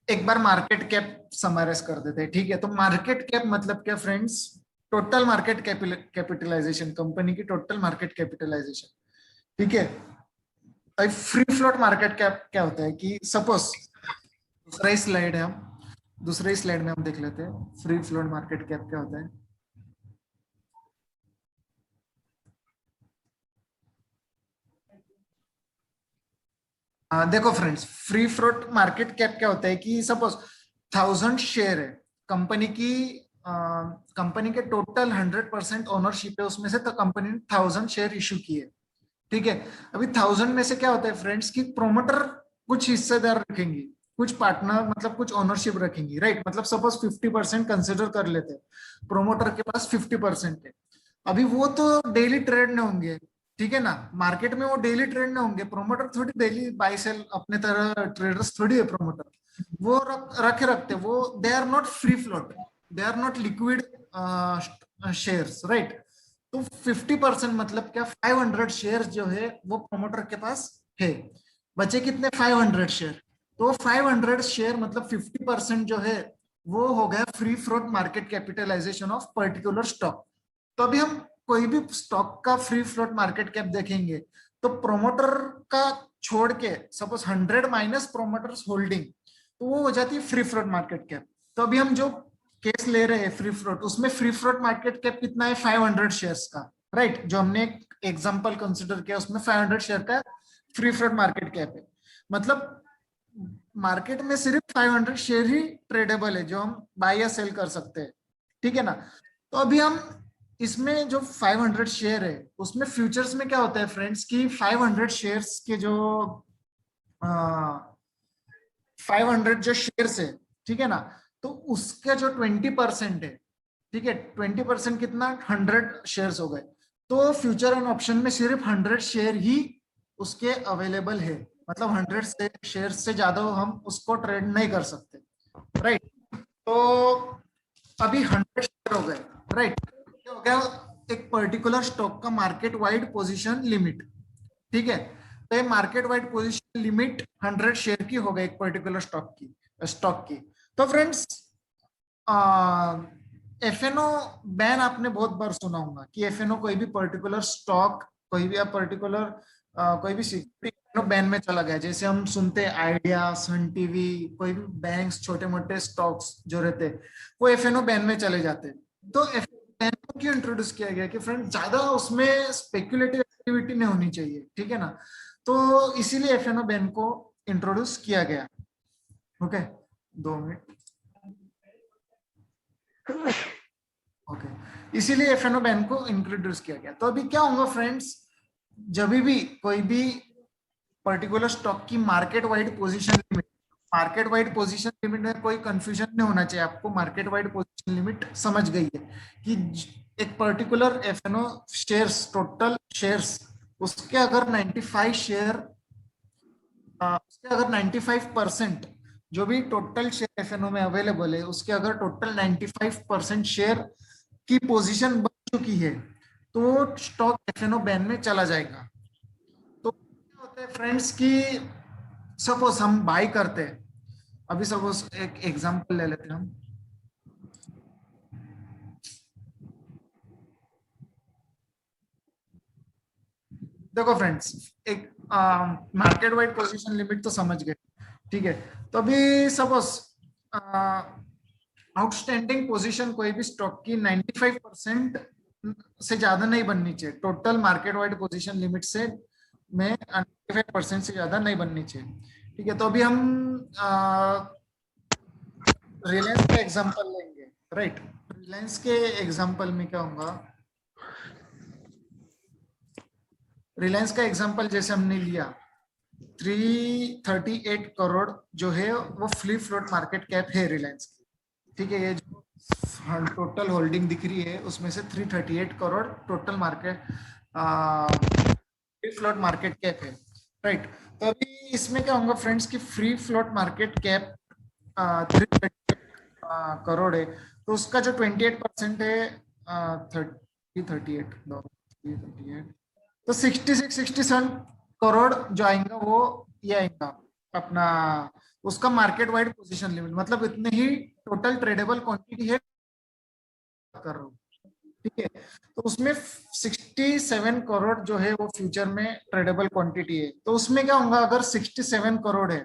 एक बार मार्केट कैप समराइज कर देते हैं, ठीक है। तो मार्केट कैप मतलब क्या friends, total market capitalisation, company की टोटल मार्केट कैपिटलाइजेशन, ठीक है। अब फ्री फ्लोट मार्केट कैप क्या होता है कि सपोज, दूसरा ही स्लाइड है, हम दूसरे ही स्लाइड में हम देख लेते हैं फ्री फ्लोट मार्केट कैप क्या होता है। देखो friends, free float market cap क्या होता है कि सपोज 1000 शेयर है कंपनी की, कंपनी के टोटल 100% ओनरशिप है उसमें से, तो कंपनी ने 1000 शेयर इशू किए। ठीक है, अभी 1000 में से क्या होता है फ्रेंड्स की प्रोमोटर कुछ हिस्सेदार रखेंगे, कुछ पार्टनर मतलब कुछ ओनरशिप रखेंगी, राइट। मतलब सपोज 50% कंसिडर कर लेते हैं, प्रोमोटर के पास 50% है। अभी वो तो डेली ट्रेड में होंगे, ठीक है ना, मार्केट में वो डेली ट्रेड में होंगे, प्रोमोटर थोड़ी डेली बाई सेल अपने तरह ट्रेडर्स थोड़ी है प्रोमोटर। वो रखे रखते, वो they are not free float, they are not liquid shares, right. तो 50% मतलब क्या, 500 शेयर जो है वो प्रोमोटर के पास है। बचे कितने, 500 शेयर। तो 500 शेयर मतलब 50% जो है वो हो गया free float market capitalisation of particular stock. तो अभी हम कोई भी स्टॉक का फ्री फ्लोट मार्केट कैप देखेंगे तो प्रोमोटर का छोड़ के सपोज 100 माइनस प्रोमोटर्स होल्डिंग, तो वो हो जाती है फ्री फ्लोट मार्केट कैप। तो अभी हम जो केस ले रहे हैं फ्री फ्लोट, उसमें फ्री फ्लोट मार्केट कैप कितना है, 500 शेयर्स का, राइट। जो हमने एक एग्जांपल कंसिडर किया उसमें 500 शेयर का फ्री फ्लोट मार्केट कैप है। मतलब मार्केट में सिर्फ 500 शेयर ही ट्रेडेबल है जो हम बाय या सेल कर सकते हैं, ठीक है ना। तो अभी हम इसमें जो 500 शेयर है उसमें फ्यूचर्स में क्या होता है फ्रेंड्स की, 500 शेयर्स के जो 500 जो शेयर्स है, ठीक है ना, तो उसका जो 20% है, ठीक है, 20% कितना, 100 शेयर्स हो गए। तो फ्यूचर एंड ऑप्शन में सिर्फ 100 शेयर ही उसके अवेलेबल है, मतलब 100 शेयर से ज्यादा हम उसको ट्रेड नहीं कर सकते, राइट। तो अभी 100 शेयर हो गए, राइट। क्या हो गया, एक पर्टिकुलर स्टॉक का मार्केट वाइड पोजीशन लिमिट, ठीक है। तो ये market wide position limit 100 share की हो गई एक पर्टिकुलर स्टॉक की। तो फ्रेंड्स, एफएनओ बैन आपने बहुत बार सुना होगा कि एफएनओ कोई भी पर्टिकुलर स्टॉक, कोई भी पर्टिकुलर कोई भी सिक्योरिटी बैन में चला गया, जैसे हम सुनते हैं आइडिया, सन टीवी, कोई भी बैंक्स, छोटे मोटे स्टॉक्स जो रहते हैं वो एफएनओ बैन में चले जाते हैं। तो एफएनओ बैन को क्यों इंट्रोड्यूस किया गया कि फ्रेंड ज्यादा उसमें स्पेक्युलेटिव एक्टिविटी नहीं होनी चाहिए, ठीक है ना। तो इसीलिए एफएनओ बैन को इंट्रोड्यूस किया गया। Okay, 2 minute. ओके, इसीलिए एफएनओ बैन को इंट्रोड्यूस किया गया। तो अभी क्या होगा फ्रेंड्स, जब भी कोई भी पर्टिकुलर स्टॉक की मार्केट वाइड पोजीशन लिमिट में कोई कंफ्यूजन नहीं होना चाहिए आपको, मार्केट वाइड पोजीशन लिमिट समझ गई है कि एक particular FNO shares, total shares, उसके अगर 95 शेयर, उसके अगर 95% जो भी टोटल शेयर एफएनओ में अवेलेबल है उसके अगर टोटल 95% शेयर की पोजीशन बन चुकी है तो स्टॉक एफएनओ बैन में चला जाएगा। तो क्या होता है फ्रेंड्स की, सपोज हम बाई करते हैं, अभी सपोज एक एग्जांपल ले लेते हैं हम। देखो फ्रेंड्स, एक मार्केट वाइड पोजीशन लिमिट तो समझ गए, ठीक है। तो अभी सपोज आउटस्टैंडिंग पोजीशन कोई भी स्टॉक की 95% से ज्यादा नहीं बननी चाहिए, total market wide position limit से में 95% से ज्यादा नहीं बननी चाहिए, ठीक है। तो अभी हम रिलायंस का एग्जांपल लेंगे, राइट। रिलायंस के एग्जांपल में क्या होगा, रिलायंस का एग्जांपल जैसे हमने लिया, 338 करोड़ जो है वो फ्री फ्लोट मार्केट कैप है रिलायंस की, ठीक है। ये जो टोटल होल्डिंग दिख रही है उसमें से 338 crore total market free float market cap है, राइट। तो अभी इसमें क्या होगा फ्रेंड्स की, free float market cap 338 crore है, तो उसका जो 28% है, 38 तो 66-67 करोड़ जो आएगा वो ये आएगा अपना, उसका मार्केट वाइड पोजीशन लिमिट, मतलब इतने ही टोटल ट्रेडेबल क्वांटिटी है कर रहा हूँ, ठीक है। तो उसमें 67 करोड़ जो है वो फ्यूचर में ट्रेडेबल क्वांटिटी है, तो उसमें क्या होगा अगर 67 करोड़ है,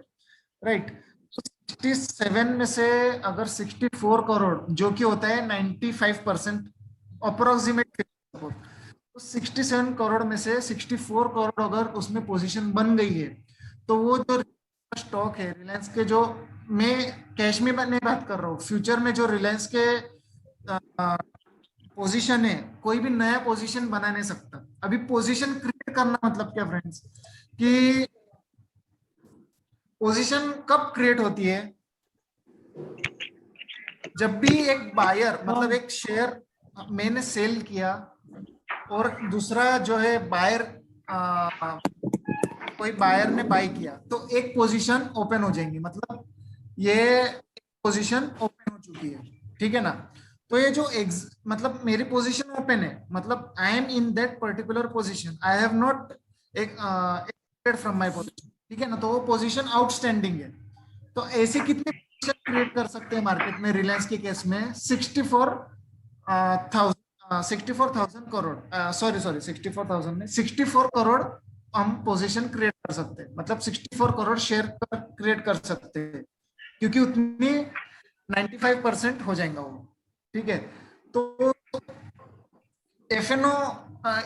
राइट। तो 67 में से अगर 64 करोड़ जो कि होता है 95% अप्रोक्सीमेट, तो 67 करोड़ में से 64 करोड़ अगर उसमें पोजीशन बन गई है तो वो जो स्टॉक है रिलायंस के, जो मैं कैश में नहीं बात कर रहा हूँ, फ्यूचर में जो रिलायंस के पोजीशन है, कोई भी नया पोजीशन बना नहीं सकता। अभी पोजीशन क्रिएट करना मतलब क्या फ्रेंड्स, कि पोजीशन कब क्रिएट होती है, जब भी एक बायर मतलब एक शेयर मैंने सेल किया और दूसरा जो है बायर, कोई बायर ने बाय किया, तो एक पोजीशन ओपन हो जाएंगी, मतलब ये पोजीशन ओपन हो चुकी है, ठीक है ना। तो ये जो मतलब मेरी पोजीशन ओपन है, मतलब I am in that particular position, I have not एक फ्रॉम माय पोजीशन, ठीक है ना। तो वो पोजीशन आउटस्टैंडिंग है। तो ऐसे कितने पोजीशन क्रिएट कर सकते हैं मार्केट में रिलायंस के केस में? 64,000 करोड़, सॉरी 64,000 में 64 करोड़ हम पोजीशन क्रिएट कर सकते हैं, मतलब 64 करोड़ शेयर क्रिएट कर सकते हैं, क्योंकि उतनी 95% हो जाएगा वो, ठीक है। तो एफएनओ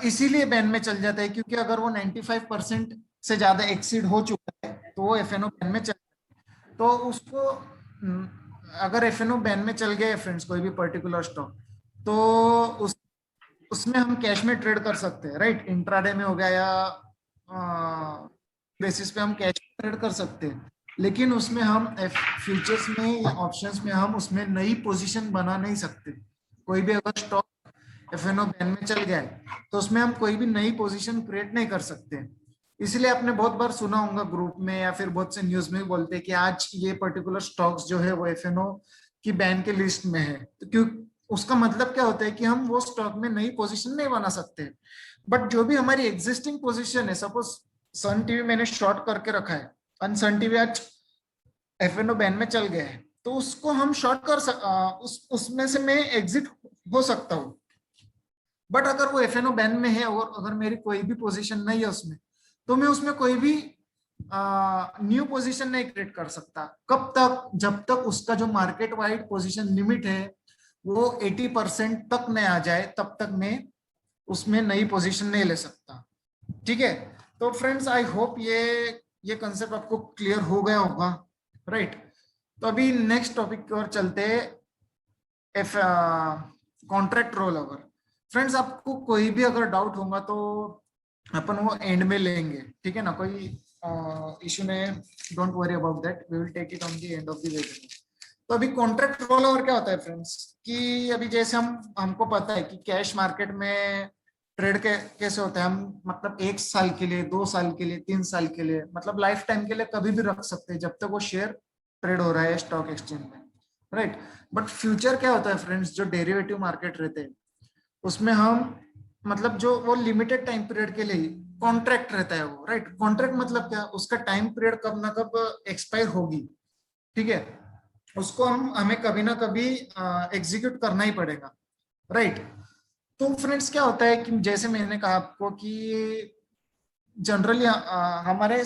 इसीलिए बैन में चल जाता है, क्योंकि अगर वो 95% से ज्यादा एक्सीड हो चुका है तो वो एफएनओ बैन में चल, तो उसको अगर एफएनओ बैन में चल गया फ्रेंड्स कोई भी पर्टिकुलर स्टॉक, तो उसमें हम कैश में ट्रेड कर सकते हैं, राइट। इंट्राडे में हो गया या बेसिस पे हम कैश में ट्रेड कर सकते हैं, लेकिन उसमें हम फ्यूचर्स में या ऑप्शंस में हम उसमें नई पोजीशन बना नहीं सकते। कोई भी अगर स्टॉक एफएनओ बैन में चल गया है तो उसमें हम कोई भी नई पोजीशन क्रिएट नहीं कर सकते। इसलिए आपने बहुत बार सुना होगा ग्रुप में या फिर बहुत से न्यूज में भी बोलते हैं कि आज ये पर्टिकुलर स्टॉक्स जो है वो एफएनओ की बैन के लिस्ट में है। तो क्यों, उसका मतलब क्या होता है कि हम वो स्टॉक में नई पोजीशन नहीं बना सकते। बट जो भी हमारी एग्जिस्टिंग पोजीशन है, सपोज सन टीवी मैंने शॉर्ट करके रखा है, और सन टीवी आज एफएनओ बैन में चल गया है, तो उसको हम शॉर्ट उसमें से मैं एग्जिट हो सकता हूँ। बट अगर वो एफएनओ बैन में है और अगर मेरी कोई भी पोजीशन नहीं है उसमें, तो मैं उसमें कोई भी न्यू पोजीशन नहीं क्रिएट कर सकता। कब तक? जब तक उसका जो मार्केट वाइड पोजीशन लिमिट है वो 80% तक नहीं आ जाए, तब तक मैं उसमें नई पोजीशन नहीं ले सकता, ठीक है। तो फ्रेंड्स आई होप ये कंसेप्ट आपको क्लियर हो गया होगा, राइट। तो अभी नेक्स्ट टॉपिक की ओर चलते हैं, कॉन्ट्रैक्ट रोल ओवर। फ्रेंड्स आपको कोई भी अगर डाउट होगा तो अपन वो एंड में लेंगे, ठीक है ना, कोई इशू नहीं, don't worry about that, we will take it on the end of the webinar. तो अभी कॉन्ट्रैक्ट रोल ओवर क्या होता है फ्रेंड्स, कि अभी जैसे हमको पता है कि कैश मार्केट में ट्रेड कैसे होता है, हम मतलब 1 साल के लिए, 2 साल के लिए, 3 साल के लिए, मतलब लाइफ टाइम के लिए कभी भी रख सकते हैं जब तक वो शेयर ट्रेड हो रहा है स्टॉक एक्सचेंज में, राइट। बट फ्यूचर क्या होता है फ्रेंड्स, जो डेरिवेटिव मार्केट रहते हैं उसमें हम मतलब जो वो लिमिटेड टाइम पीरियड के लिए कॉन्ट्रैक्ट रहता है वो, राइट। कॉन्ट्रैक्ट मतलब क्या, उसका टाइम पीरियड कब ना कब एक्सपायर होगी, ठीक है, उसको हमें कभी ना कभी एग्जीक्यूट करना ही पड़ेगा, राइट। तो फ्रेंड्स क्या होता है कि जैसे मैंने कहा आपको कि जनरली हमारे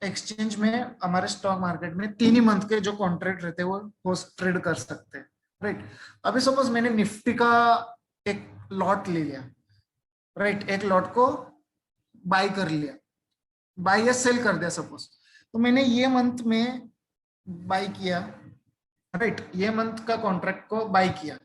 एक्सचेंज में, हमारे स्टॉक मार्केट में 3 ही मंथ के जो कॉन्ट्रैक्ट रहते हैं वो ट्रेड कर सकते हैं, राइट। अभी सपोज मैंने निफ्टी का एक लॉट ले लिया, राइट, एक लॉट को बाय कर लिया, बाय या सेल कर दिया सपोज, तो मैंने ये मंथ में बाय किया, राइट, ये मंथ का कॉन्ट्रैक्ट को बाय किया,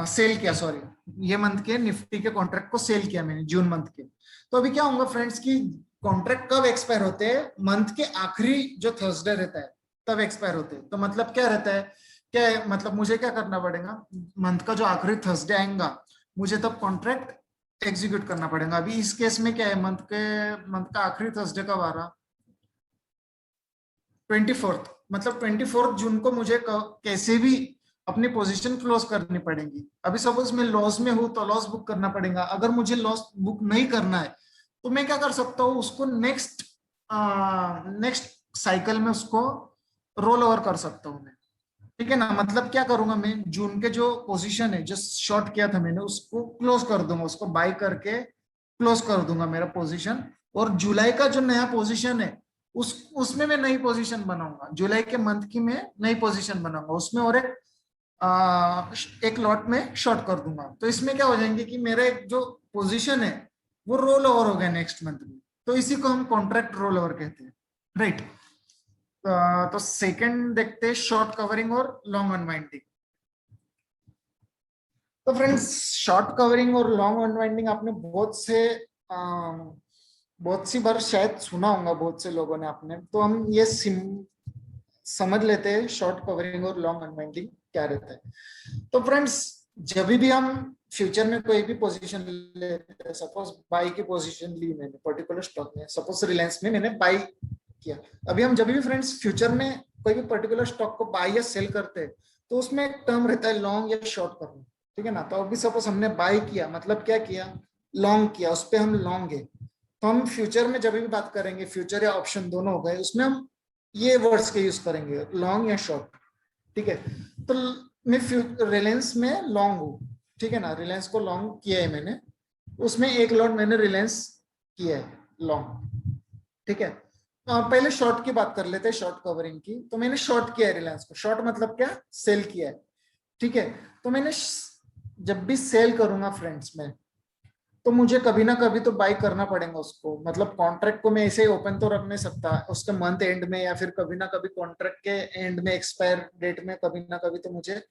सेल किया, सॉरी, ये मंथ के निफ्टी के कॉन्ट्रैक्ट को सेल किया मैंने जून मंथ के। तो अभी क्या होगा फ्रेंड्स की कॉन्ट्रैक्ट कब एक्सपायर होते हैं? मंथ के आखिरी जो थर्सडे रहता है तब एक्सपायर होते हैं। तो मतलब क्या रहता है, क्या है? मतलब मुझे क्या करना पड़ेगा, मंथ का जो आखिरी थर्सडे आएगा मुझे तब कॉन्ट्रैक्ट एग्जीक्यूट करना पड़ेगा। अभी इस केस में क्या है, मंथ का आखिरी थर्सडे कब आ रहा, 24th, मतलब 24 जून को मुझे कैसे भी अपनी पोजीशन क्लोज करनी पड़ेगी। अभी सपोज मैं लॉस में हूं तो लॉस बुक करना पड़ेगा। अगर मुझे लॉस बुक नहीं करना है तो मैं क्या कर सकता हूँ, उसको नेक्स्ट साइकिल में उसको रोल ओवर कर सकता हूँ मैं, ठीक है ना। मतलब क्या करूंगा, मैं जून के जो पोजीशन है, जो शॉर्ट किया था मैंने, उसको क्लोज कर दूंगा, उसको बाय करके क्लोज कर दूंगा मेरा पोजीशन। और जुलाई का जो नया पोजीशन है उसमें मैं नई पोजीशन बनाऊंगा, जुलाई के मंथ की मैं नई पोजीशन बनाऊंगा उसमें, और एक लॉट में शॉर्ट कर दूंगा। तो इसमें क्या हो जाएंगे कि मेरा एक जो पोजीशन है वो रोल ओवर हो गया नेक्स्ट मंथ में। तो इसी को हम कॉन्ट्रैक्ट रोल ओवर कहते हैं, राइट। तो सेकंड देखते हैं शॉर्ट कवरिंग और लॉन्ग अनवाइंडिंग। तो फ्रेंड्स शॉर्ट कवरिंग और लॉन्ग अनवाइंडिंग आपने बहुत सी बार शायद सुना होगा बहुत से लोगों ने आपने। तो हम ये समझ लेते हैं शॉर्ट कवरिंग और लॉन्ग अनवाइंडिंग क्या रहता है। तो फ्रेंड्स जब भी हम फ्यूचर में कोई भी पोजीशन लेते हैं, सपोज बाई की पोजीशन ली मैंने पर्टिकुलर स्टॉक में, सपोज रिलायंस में मैंने बाई किया। अभी हम जब भी फ्रेंड्स फ्यूचर में कोई भी पर्टिकुलर स्टॉक को बाई या सेल करते हैं तो उसमें एक टर्म रहता है लॉन्ग या शॉर्ट करना, ठीक है ना। तो अभी सपोज हमने बाई किया मतलब क्या किया, लॉन्ग किया, उस पर हम लॉन्ग है। तो हम फ्यूचर में जब भी बात करेंगे, फ्यूचर या ऑप्शन दोनों हो गए, उसमें हम ये वर्ड्स के यूज करेंगे लॉन्ग या शॉर्ट, ठीक है। तो मैं रिलायंस में लॉन्ग हूँ, ठीक है ना, रिलायंस को लॉन्ग किया है मैंने, उसमें एक लॉट मैंने रिलायंस किया है लॉन्ग, ठीक है। पहले शॉर्ट की बात कर लेते हैं, शॉर्ट कवरिंग की। तो मैंने शॉर्ट किया है रिलायंस को, शॉर्ट मतलब क्या, सेल किया है, ठीक है। तो मैंने जब भी सेल करूंगा फ्रेंड्स में, तो मुझे कभी ना कभी तो बाई करना पड़ेगा उसको। मतलब कॉन्ट्रैक्ट को मैं ऐसे ही ओपन तो रख नहीं सकता उसके मंथ एंड में, या फिर कभी ना कभी कॉन्ट्रैक्ट के एंड में एक्सपायर डेट में कभी ना कभी तो मुझे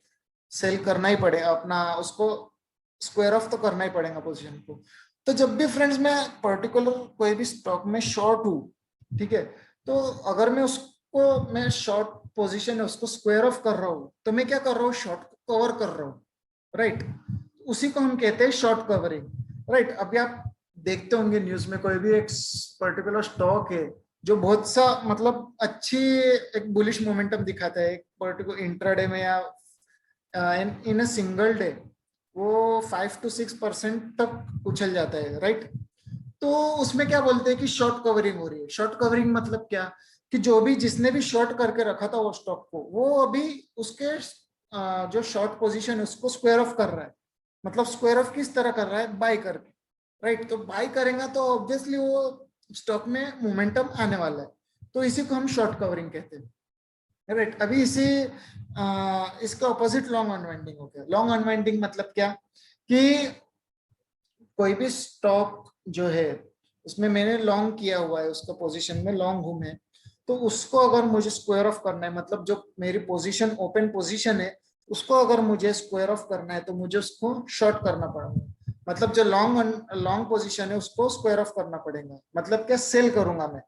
सेल करना ही पड़ेगा, अपना उसको स्क्वायर ऑफ तो करना ही पड़ेगा पोजीशन को। तो जब भी फ्रेंड्स मैं पर्टिकुलर कोई भी स्टॉक में शॉर्ट हूँ, ठीक है, तो अगर मैं उसको, मैं शॉर्ट पोजीशन है उसको स्क्वायर ऑफ कर रहा हूँ, तो मैं क्या कर रहा हूँ, शॉर्ट को कवर कर रहा हूँ, राइट। उसी को हम कहते हैं शॉर्ट कवरिंग, राइट। अभी आप देखते होंगे न्यूज में कोई भी एक पर्टिकुलर स्टॉक है जो बहुत सा मतलब अच्छी एक बुलिश मोमेंटम दिखाता है, एक पर्टिकुलर इंट्राडे में या इन अ सिंगल डे वो 5 to 6% तक उछल जाता है, राइट। तो उसमें क्या बोलते हैं कि शॉर्ट कवरिंग हो रही है। शॉर्ट कवरिंग मतलब क्या, कि जो भी जिसने भी शॉर्ट करके रखा था वो स्टॉक को, वो अभी उसके जो शॉर्ट पोजीशन है उसको स्क्वायर ऑफ कर रहा है। मतलब स्क्वायर ऑफ किस तरह कर रहा है, बाय करके, राइट। तो बाय करेगा तो ऑब्वियसली वो स्टॉक में मोमेंटम आने वाला है, तो इसी को हम शॉर्ट कवरिंग कहते हैं, राइट। अभी इसका ऑपोजिट लॉन्ग अनवाइंडिंग हो गया। लॉन्ग अनवाइंडिंग मतलब क्या, कि कोई भी स्टॉक जो है उसमें मैंने लॉन्ग किया हुआ है, उसका पोजीशन में लॉन्ग हूं मैं, तो उसको अगर मुझे स्क्वायर ऑफ करना है, मतलब जो मेरी पोजीशन ओपन पोजीशन है उसको अगर मुझे स्क्वायर ऑफ करना है तो मुझे उसको शॉर्ट करना पड़ेगा। मतलब जो लॉन्ग लॉन्ग पोजीशन है उसको स्क्वायर ऑफ करना पड़ेगा, मतलब क्या, सेल करूंगा मैं,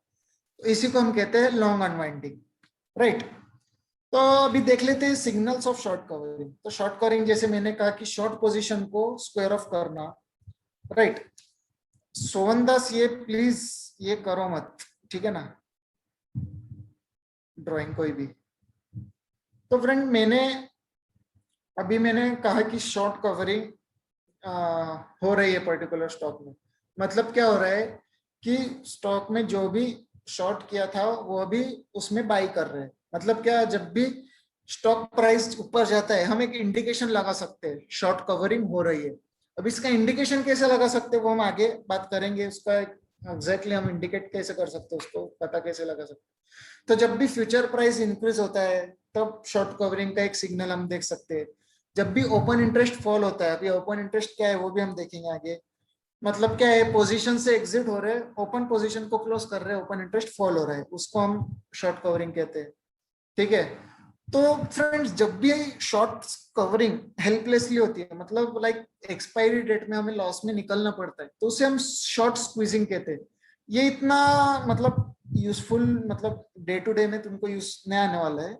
तो इसी को हम कहते हैं लॉन्ग अनवाइंडिंग, राइट। तो अभी देख लेते हैं सिग्नल्स ऑफ शॉर्ट कवरिंग। तो शॉर्ट कवरिंग जैसे मैंने कहा कि शॉर्ट पोजीशन को स्क्वायर ऑफ करना, राइट। सोवन दास ये प्लीज ये करो मत, ठीक है ना, ड्राइंग कोई भी। तो फ्रेंड मैंने कहा कि शॉर्ट कवरिंग हो रही है पर्टिकुलर स्टॉक में। मतलब क्या हो रहा है कि स्टॉक में जो भी शॉर्ट किया था वो अभी उसमें बाई कर रहे हैं। मतलब क्या, जब भी स्टॉक प्राइस ऊपर जाता है हम एक इंडिकेशन लगा सकते हैं शॉर्ट कवरिंग हो रही है। अब इसका इंडिकेशन कैसे लगा सकते हैं वो हम आगे बात करेंगे, उसका एग्जैक्टली हम इंडिकेट कैसे कर सकते हैं, उसको पता कैसे लगा सकते हैं। तो जब भी फ्यूचर प्राइस इंक्रीज होता है तब शॉर्ट कवरिंग का एक सिग्नल हम देख सकते हैं। जब भी ओपन इंटरेस्ट फॉल होता है, अभी ओपन इंटरेस्ट क्या है वो भी हम देखेंगे आगे। मतलब क्या है, पोजीशन से एग्जिट हो रहे हैं, ओपन पोजीशन को क्लोज कर रहे हैं, ओपन इंटरेस्ट फॉल हो रहा है, उसको हम शॉर्ट कवरिंग कहते हैं, ठीक है। तो फ्रेंड्स जब भी शॉर्ट कवरिंग हेल्पलेसली होती है, मतलब लाइक एक्सपायरी डेट में हमें लॉस में निकलना पड़ता है, तो उसे हम शॉर्ट स्क्वीजिंग कहते हैं। ये इतना मतलब यूजफुल, मतलब डे टू डे में तुमको यूज नहीं आने वाला है,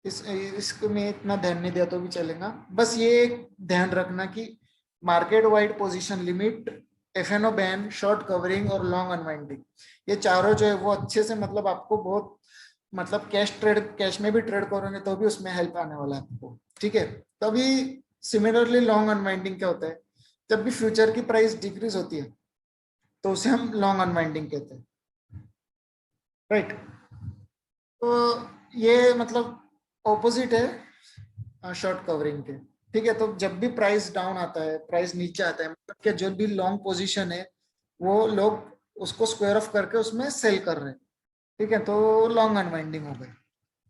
इसको मैं इतना ध्यान नहीं दिया तो भी चलेगा। बस ये एक ध्यान रखना कि market wide position limit, FNO ban, short covering और लॉन्ग अनवाइंडिंग, ये चारों जो है वो अच्छे से, मतलब आपको बहुत, मतलब कैश में भी ट्रेड करोगे तो भी उसमें हेल्प आने वाला है आपको, ठीक है। तभी सिमिलरली लॉन्ग अनवाइंडिंग क्या होता है, जब भी फ्यूचर की प्राइस डिक्रीज होती है तो उसे हम लॉन्ग अनवाइंडिंग कहते हैं, राइट। तो ये मतलब ऑपोजिट है शॉर्ट कवरिंग के, ठीक है। तो जब भी प्राइस डाउन आता है, प्राइस नीचे आता है, मतलब कि जो भी लॉन्ग पोजीशन है वो लोग उसको स्क्वायर ऑफ करके उसमें सेल कर रहे हैं, ठीक है, तो लॉन्ग अनवाइंडिंग हो गई,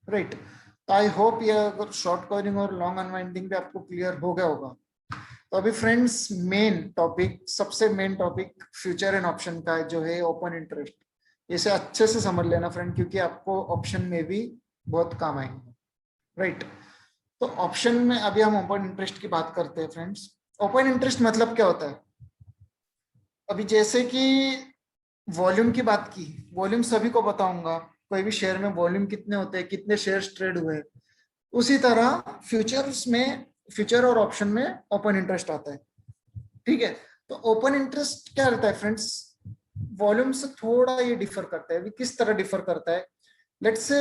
राइट। तो आई होप ये अगर शॉर्ट कवरिंग और लॉन्ग अनवाइंडिंग भी आपको क्लियर हो गया होगा। तो अभी फ्रेंड्स मेन टॉपिक, सबसे main topic future and option का जो है ओपन इंटरेस्ट, इसे अच्छे से समझ लेना फ्रेंड, क्योंकि आपको ऑप्शन में भी बहुत काम आएंगे, राइट। तो ऑप्शन में अभी हम ओपन इंटरेस्ट की बात करते हैं फ्रेंड्स। ओपन इंटरेस्ट मतलब क्या होता है? अभी जैसे कि वॉल्यूम की बात की, वॉल्यूम सभी को बताऊंगा, कोई भी शेयर में वॉल्यूम कितने होते हैं, कितने शेयर्स ट्रेड हुए, उसी तरह फ्यूचर्स में, फ्यूचर और ऑप्शन में ओपन इंटरेस्ट आता है, ठीक है। तो ओपन इंटरेस्ट क्या रहता है फ्रेंड्स? वॉल्यूम से थोड़ा ये डिफर करता है। अभी किस तरह डिफर करता है? लेट्स से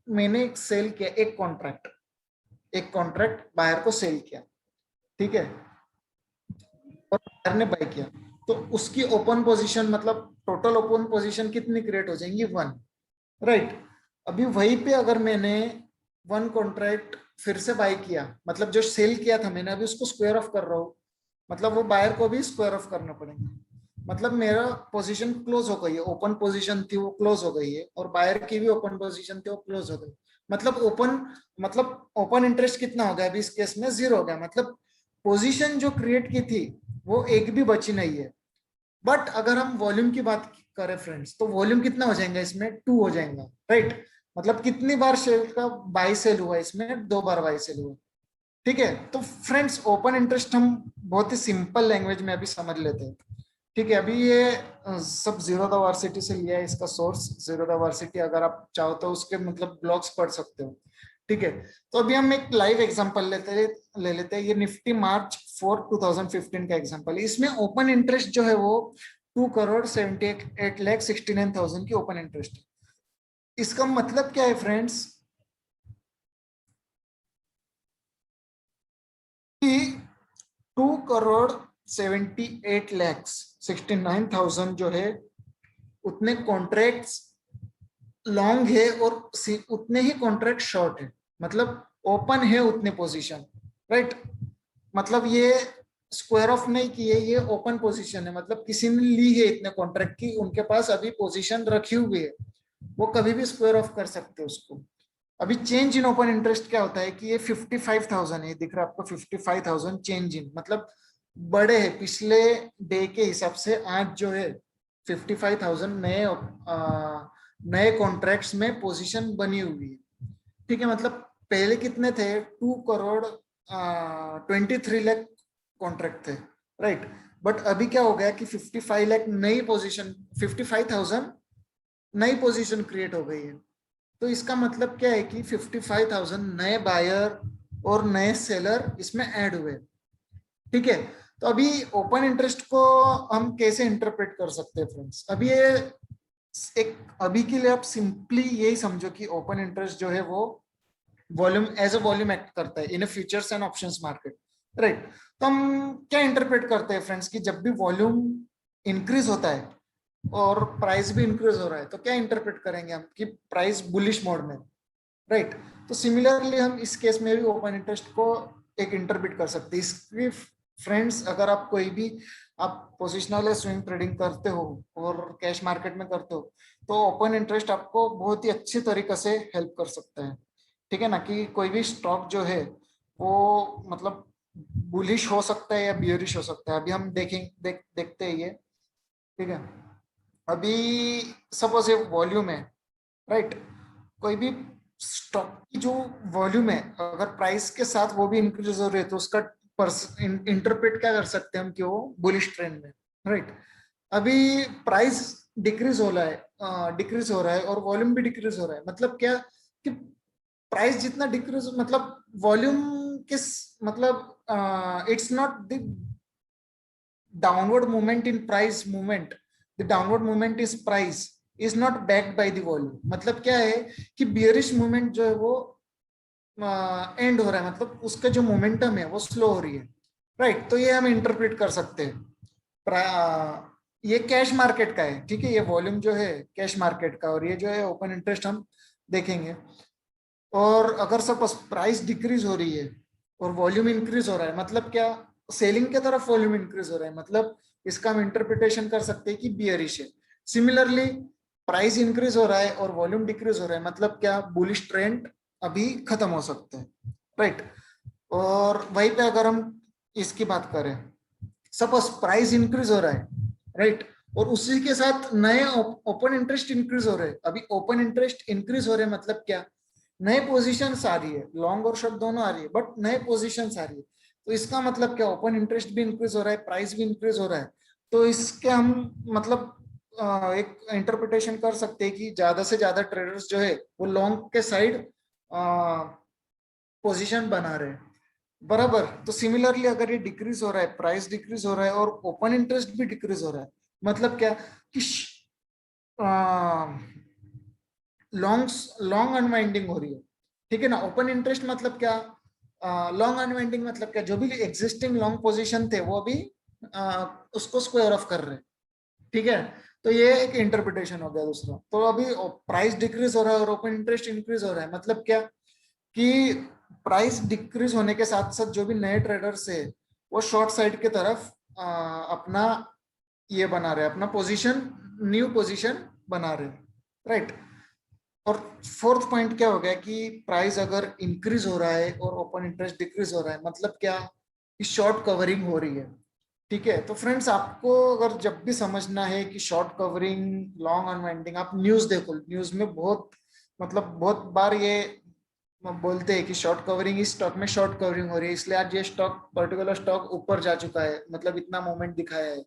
मैंने एक सेल किया, एक कॉन्ट्रैक्ट बायर को सेल किया, ठीक है, और बायर ने बाय किया, तो उसकी ओपन पोजीशन मतलब टोटल ओपन पोजीशन कितनी क्रिएट हो जाएंगी? 1, राइट। अभी वहीं पे अगर मैंने 1 कॉन्ट्रैक्ट फिर से बाय किया, मतलब जो सेल किया था मैंने, अभी उसको स्क्वायर ऑफ कर रहा हूँ, मतलब वो बायर को भी स्क्वायर ऑफ करना पड़ेगा, मतलब मेरा पोजीशन क्लोज हो गई है, ओपन पोजीशन थी वो क्लोज हो गई है, और बायर की भी ओपन पोजीशन थी वो क्लोज हो गई। मतलब ओपन इंटरेस्ट कितना हो गया? अभी इस केस में 0 हो गया, मतलब पोजीशन जो क्रिएट की थी वो एक भी बची नहीं है। बट अगर हम वॉल्यूम की बात करें फ्रेंड्स, तो वॉल्यूम कितना हो जाएगा इसमें? 2 हो जाएगा, राइट। मतलब कितनी बार शेयर का बाई सेल हुआ? इसमें 2 बार बाई सेल हुआ, ठीक है। तो फ्रेंड्स ओपन इंटरेस्ट हम बहुत ही सिंपल लैंग्वेज में अभी समझ लेते हैं, ठीक है। अभी ये सब जीरो द वार्सिटी से लिया है, इसका सोर्स जीरो द वार्सिटी, अगर आप चाहो तो उसके मतलब ब्लॉग्स पढ़ सकते हो, ठीक है। तो अभी हम एक लाइव एग्जांपल ले लेते हैं, ये निफ्टी मार्च 4 2015 का एग्जांपल है। इसमें ओपन इंटरेस्ट जो है वो 2,78,69,000 की ओपन इंटरेस्ट है। इसका मतलब क्या है फ्रेंड्स? कि 2,78,69,000 जो है, उतने कॉन्ट्रैक्ट्स लॉन्ग है और उतने ही कॉन्ट्रैक्ट शॉर्ट है, मतलब ओपन है उतने पोजीशन, राइट। मतलब ये स्क्वायर ऑफ नहीं किए, ये ओपन पोजीशन है, मतलब किसी ने ली है इतने कॉन्ट्रैक्ट की, उनके पास अभी पोजीशन रखी हुई है, वो कभी भी स्क्वायर ऑफ कर सकते हैं उसको। अभी चेंज इन ओपन इंटरेस्ट क्या होता है कि ये 55,000 है, दिख रहा है आपको 55,000 चेंज इन, मतलब बड़े है पिछले डे के हिसाब से। आज जो है 55,000 नए कॉन्ट्रैक्ट्स में पोजीशन बनी हुई है, ठीक है। मतलब पहले कितने थे? 2,23,00,000 कॉन्ट्रैक्ट थे, राइट। बट अभी क्या हो गया कि 55 लाख नई पोजीशन, 55,000 नई पोजीशन क्रिएट हो गई है। तो इसका मतलब क्या है कि 55,000 नए बायर और नए सेलर इसमें ऐड हुए, ठीक है। तो अभी ओपन इंटरेस्ट को हम कैसे इंटरप्रेट कर सकते हैं फ्रेंड्स? अभी ये एक, अभी के लिए आप सिंपली यही समझो कि ओपन इंटरेस्ट जो है वो volume, as a volume act करता है in a futures and options market, right. तो हम क्या इंटरप्रेट करते हैं फ्रेंड्स कि जब भी वॉल्यूम इंक्रीज होता है और प्राइस भी इंक्रीज हो रहा है, तो क्या इंटरप्रेट करेंगे हम कि प्राइस बुलिश मोड में, राइट। तो सिमिलरली हम इस केस में भी ओपन इंटरेस्ट को एक इंटरप्रेट कर सकते हैं। इसकी फ्रेंड्स अगर आप कोई भी, आप पोजिशनल या स्विंग ट्रेडिंग करते हो और कैश मार्केट में करते हो, तो ओपन इंटरेस्ट आपको बहुत ही अच्छी तरीके से हेल्प कर सकता है, ठीक है ना। कि कोई भी स्टॉक जो है वो मतलब बुलिश हो सकता है या बियरिश हो सकता है। अभी हम देखते हैं ये, ठीक है। अभी सपोज ये वॉल्यूम है, राइट। कोई भी स्टॉक की जो वॉल्यूम है, अगर प्राइस के साथ वो भी इंक्रीज हो रही है, तो उसका इंटरप्रेट क्या कर सकते हैं हम कि वो बुलिश ट्रेंड में, राइट। अभी प्राइस डिक्रीज हो रहा है और वॉल्यूम भी डिक्रीज हो रहा है, मतलब क्या कि प्राइस जितना डिक्रीज, मतलब वॉल्यूम किस, मतलब it's not the downward movement in price movement, the downward movement is price is not backed by the volume. मतलब क्या है कि बियरिश मूवमेंट जो है वो एंड हो रहा है, मतलब उसका जो मोमेंटम है वो स्लो हो रही है, राइट। तो ये हम इंटरप्रेट कर सकते हैं। ये कैश मार्केट का है, ठीक है, ये वॉल्यूम जो है कैश मार्केट का, और ये जो है ओपन इंटरेस्ट हम देखेंगे। और अगर सपोज प्राइस डिक्रीज हो रही है और वॉल्यूम इंक्रीज हो रहा है, मतलब क्या? सेलिंग के तरफ वॉल्यूम इंक्रीज हो रहा है, मतलब इसका हम इंटरप्रिटेशन कर सकते हैं कि बियरिश है। सिमिलरली प्राइस इंक्रीज हो रहा है और वॉल्यूम डिक्रीज हो रहा है, मतलब क्या? बुलिश ट्रेंड अभी खत्म हो सकता है, राइट। और वहीं पे अगर हम इसकी बात करें, सपोज प्राइस इंक्रीज हो रहा है, राइट, और उसी के साथ नए ओपन इंटरेस्ट इंक्रीज हो रहे हैं। अभी ओपन इंटरेस्ट इंक्रीज हो रहे हैं मतलब क्या, नए पोजीशंस आ रही है, लॉन्ग और शॉर्ट दोनों आ रही है, बट नए पोजीशंस आ रही है। तो इसका मतलब क्या, ओपन इंटरेस्ट भी इंक्रीज हो रहा है, प्राइस भी इंक्रीज हो रहा है। तो इसके हम मतलब एक इंटरप्रिटेशन कर सकते हैं कि ज्यादा से ज्यादा ट्रेडर्स जो है वो लॉन्ग के साइड पोजीशन बना रहे हैं, बराबर। तो सिमिलरली अगर ये डिक्रीज हो रहा है, प्राइस डिक्रीज हो रहा है और ओपन इंटरेस्ट भी डिक्रीज हो रहा है, मतलब क्या कि लॉन्ग लॉन्ग अनवाइंडिंग हो रही है, ठीक है ना। ओपन इंटरेस्ट मतलब क्या, लॉन्ग अनवाइंडिंग मतलब क्या, जो भी एग्जिस्टिंग लॉन्ग पोजीशन थे वो अभी उसको स्क्वायर ऑफ कर रहे हैं, ठीक है। तो ये एक इंटरप्रिटेशन हो गया दूसरा। तो अभी प्राइस डिक्रीज हो रहा है और ओपन इंटरेस्ट इंक्रीज हो रहा है, मतलब क्या कि प्राइस डिक्रीज होने के साथ साथ जो भी नए ट्रेडर्स है वो शॉर्ट साइड के तरफ अपना ये बना रहे हैं, अपना पोजीशन, न्यू पोजीशन बना रहे हैं, राइट। और फोर्थ पॉइंट क्या हो गया कि प्राइस अगर इंक्रीज हो रहा है और ओपन इंटरेस्ट डिक्रीज हो रहा है, मतलब क्या कि शॉर्ट कवरिंग हो रही है, ठीक है। तो फ्रेंड्स, आपको अगर जब भी समझना है कि शॉर्ट कवरिंग, लॉन्ग अनवाइंडिंग, आप न्यूज देखो, न्यूज में बहुत मतलब बहुत बार ये बोलते हैं कि शॉर्ट कवरिंग, इस स्टॉक में शॉर्ट कवरिंग हो रही है, इसलिए आज ये स्टॉक, पर्टिकुलर स्टॉक ऊपर जा चुका है, मतलब इतना मूवमेंट दिखाया है।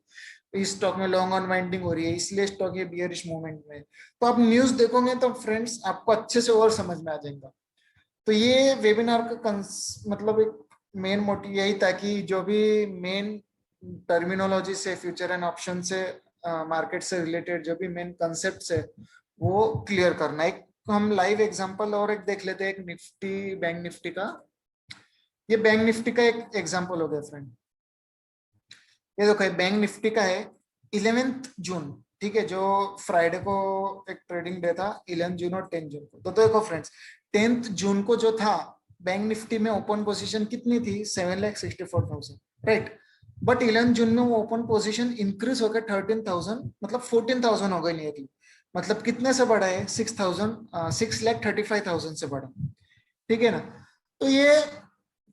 इस स्टॉक में लॉन्ग अनवाइंडिंग हो रही है, इसलिए स्टॉक ये बियरिश मूवमेंट में है। तो आप न्यूज देखोगे तो फ्रेंड्स आपको अच्छे से और समझ में आ जाएगा। तो ये वेबिनार का मतलब एक मेन मोटिव यही था कि जो भी मेन टर्मिनोलॉजी से, फ्यूचर एंड ऑप्शन से, मार्केट से रिलेटेड जो भी मेन कंसेप्ट है वो क्लियर करना। एक हम लाइव एग्जांपल और एक देख लेते हैं, एक निफ्टी, बैंक निफ्टी का। ये बैंक निफ्टी का एक एग्जांपल हो गया फ्रेंड। ये देखो, बैंक निफ्टी का है 11 जून, ठीक है, जो फ्राइडे को एक ट्रेडिंग डे था, 11 जून और 10 जून को। तो देखो फ्रेंड्स, 10 जून को जो था बैंक निफ्टी में ओपन पोजीशन कितनी थी, 7,64,000, राइट। बट 11 जून में वो ओपन पोजीशन इंक्रीज होकर 13,000, मतलब 14,000 हो गई नियरली। मतलब कितने से बढ़ा है, 6,35,000 से बढ़ा, ठीक है ना। तो ये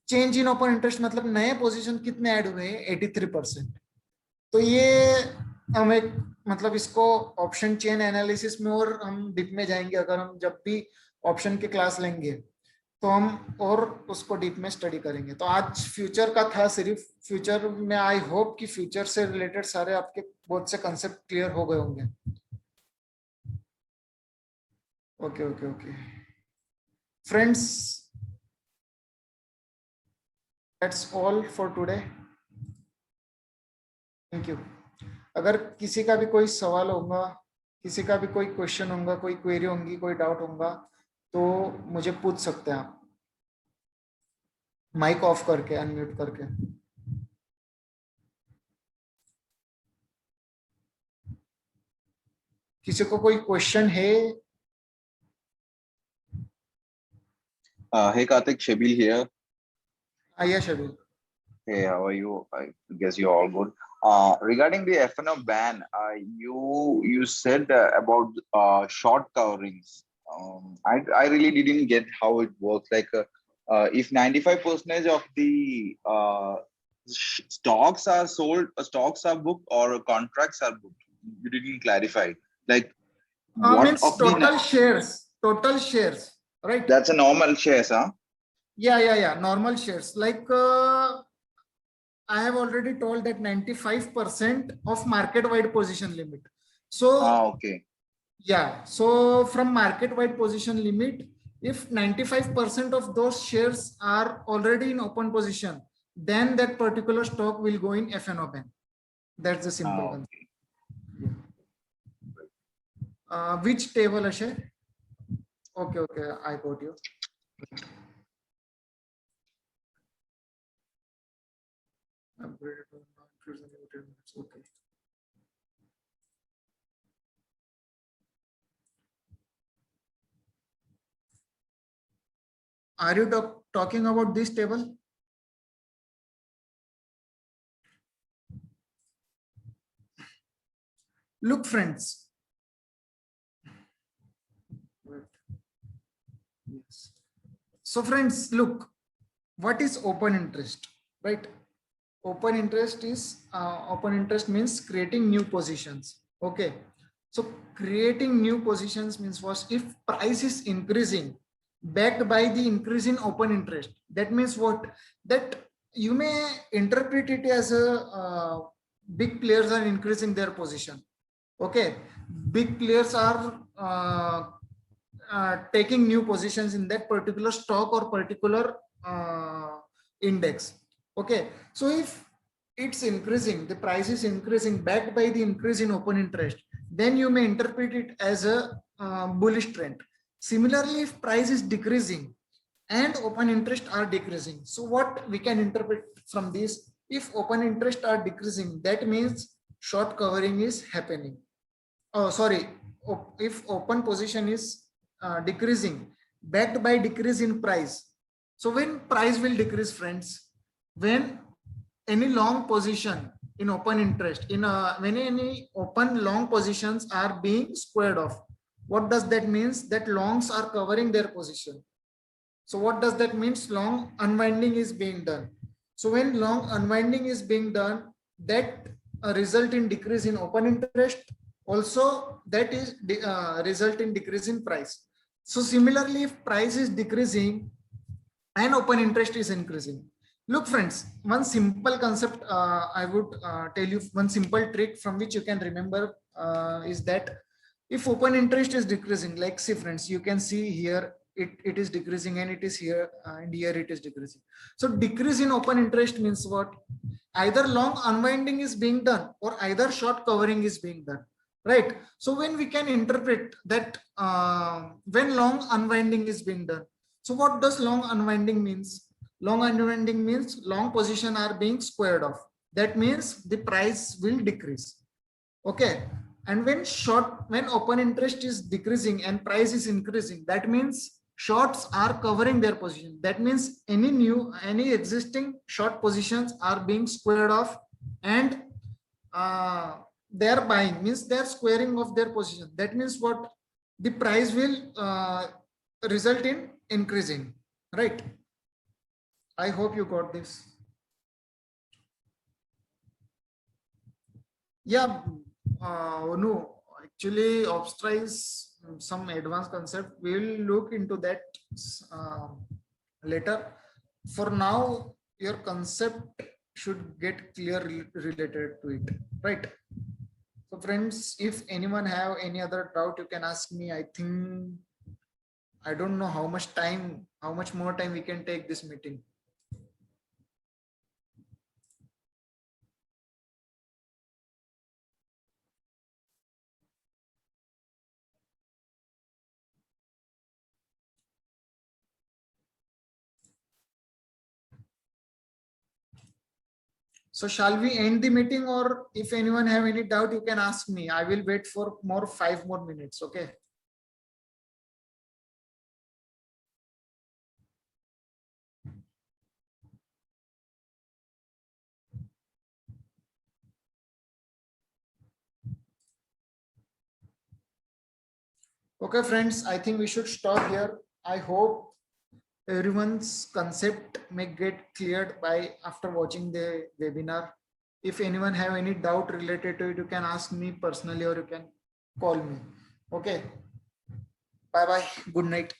चेंज इन ओपन इंटरेस्ट मतलब नए पोजीशन कितने ऐड हुए हैं, 83%। तो ये हम एक मतलब इसको ऑप्शन चेन एनालिसिस में और हम डीप में जाएंगे, अगर हम जब भी ऑप्शन की क्लास लेंगे तो हम और उसको डीप में स्टडी करेंगे। तो आज फ्यूचर का था सिर्फ, फ्यूचर में आई होप कि फ्यूचर से रिलेटेड सारे आपके बहुत से कंसेप्ट क्लियर हो गए होंगे। Okay okay okay friends, that's all for today. Thank you. अगर किसी का भी कोई सवाल होगा, किसी का भी कोई क्वेश्चन होगा, कोई क्वेरी होंगी, कोई डाउट होगा, तो मुझे पूछ सकते हैं आप, माइक ऑफ करके, अनम्यूट करके। किसी को कोई क्वेश्चन है? Hey Karthik, Shabil here. आइए Shabir. Hey, how are you? I guess you're all good. Regarding the FNO ban, you said about short coverings. I really didn't get how it works. Like, if 95% of the stocks are sold, stocks are booked, or contracts are booked, you didn't clarify. Like, what means of the total shares, right. that's a normal shares, huh? या normal shares, like I have already told that 95% of market wide position limit. So Okay. yeah, so from market wide position limit, if 95% of those shares are already in open position, then that particular stock will go in FNO ban. That's the simple concept. Okay. Which table, Ashay? Okay, okay, I got you. Okay. Are you talking about this table? Look, friends. Yes. So, friends, look, what is open interest, right? Open interest means creating new positions. Okay, so creating new positions means what? If price is increasing backed by the increase in open interest, that means what? That you may interpret it as a big players are increasing their position. Okay, big players are taking new positions in that particular stock or particular index. Okay, so if it's increasing, the price is increasing backed by the increase in open interest, then you may interpret it as a bullish trend. Similarly, if price is decreasing and open interest are decreasing, so what we can interpret from this? If open interest are decreasing, that means short covering is happening. Oh, sorry. If open position is decreasing backed by decrease in price, so when price will decrease, friends? When any long position in open interest, when any open long positions are being squared off, what does that means? That longs are covering their position. So what does that means? Long unwinding is being done. So when long unwinding is being done, that result in decrease in open interest, also that is result in decrease in price. So similarly, if price is decreasing and open interest is increasing, look friends, one simple concept I would tell you, one simple trick from which you can remember is that if open interest is decreasing, like see friends, you can see here it is decreasing and it is here and here it is decreasing. So decrease in open interest means what? Either long unwinding is being done or either short covering is being done, right? So when we can interpret that when long unwinding is being done, so what does long unwinding means? Long unwinding means long position are being squared off. That means the price will decrease. Okay. And when open interest is decreasing and price is increasing, that means shorts are covering their position. That means any existing short positions are being squared off, and they are buying, means they are squaring off their position. That means what? The price will result in increasing, right? I hope you got this. Yeah, no, actually, Obstra is some advanced concept. We'll look into that later. For now, your concept should get clear related to it, right? So, friends, if anyone have any other doubt, you can ask me. I think I don't know how much more time we can take this meeting. So shall we end the meeting, or if anyone have any doubt, you can ask me. I will wait for 5 more minutes. Okay. Okay, friends, I think we should stop here. I hope everyone's concept may get cleared by after watching the webinar. If anyone have any doubt related to it, you can ask me personally or you can call me. Okay. Bye bye. Good night.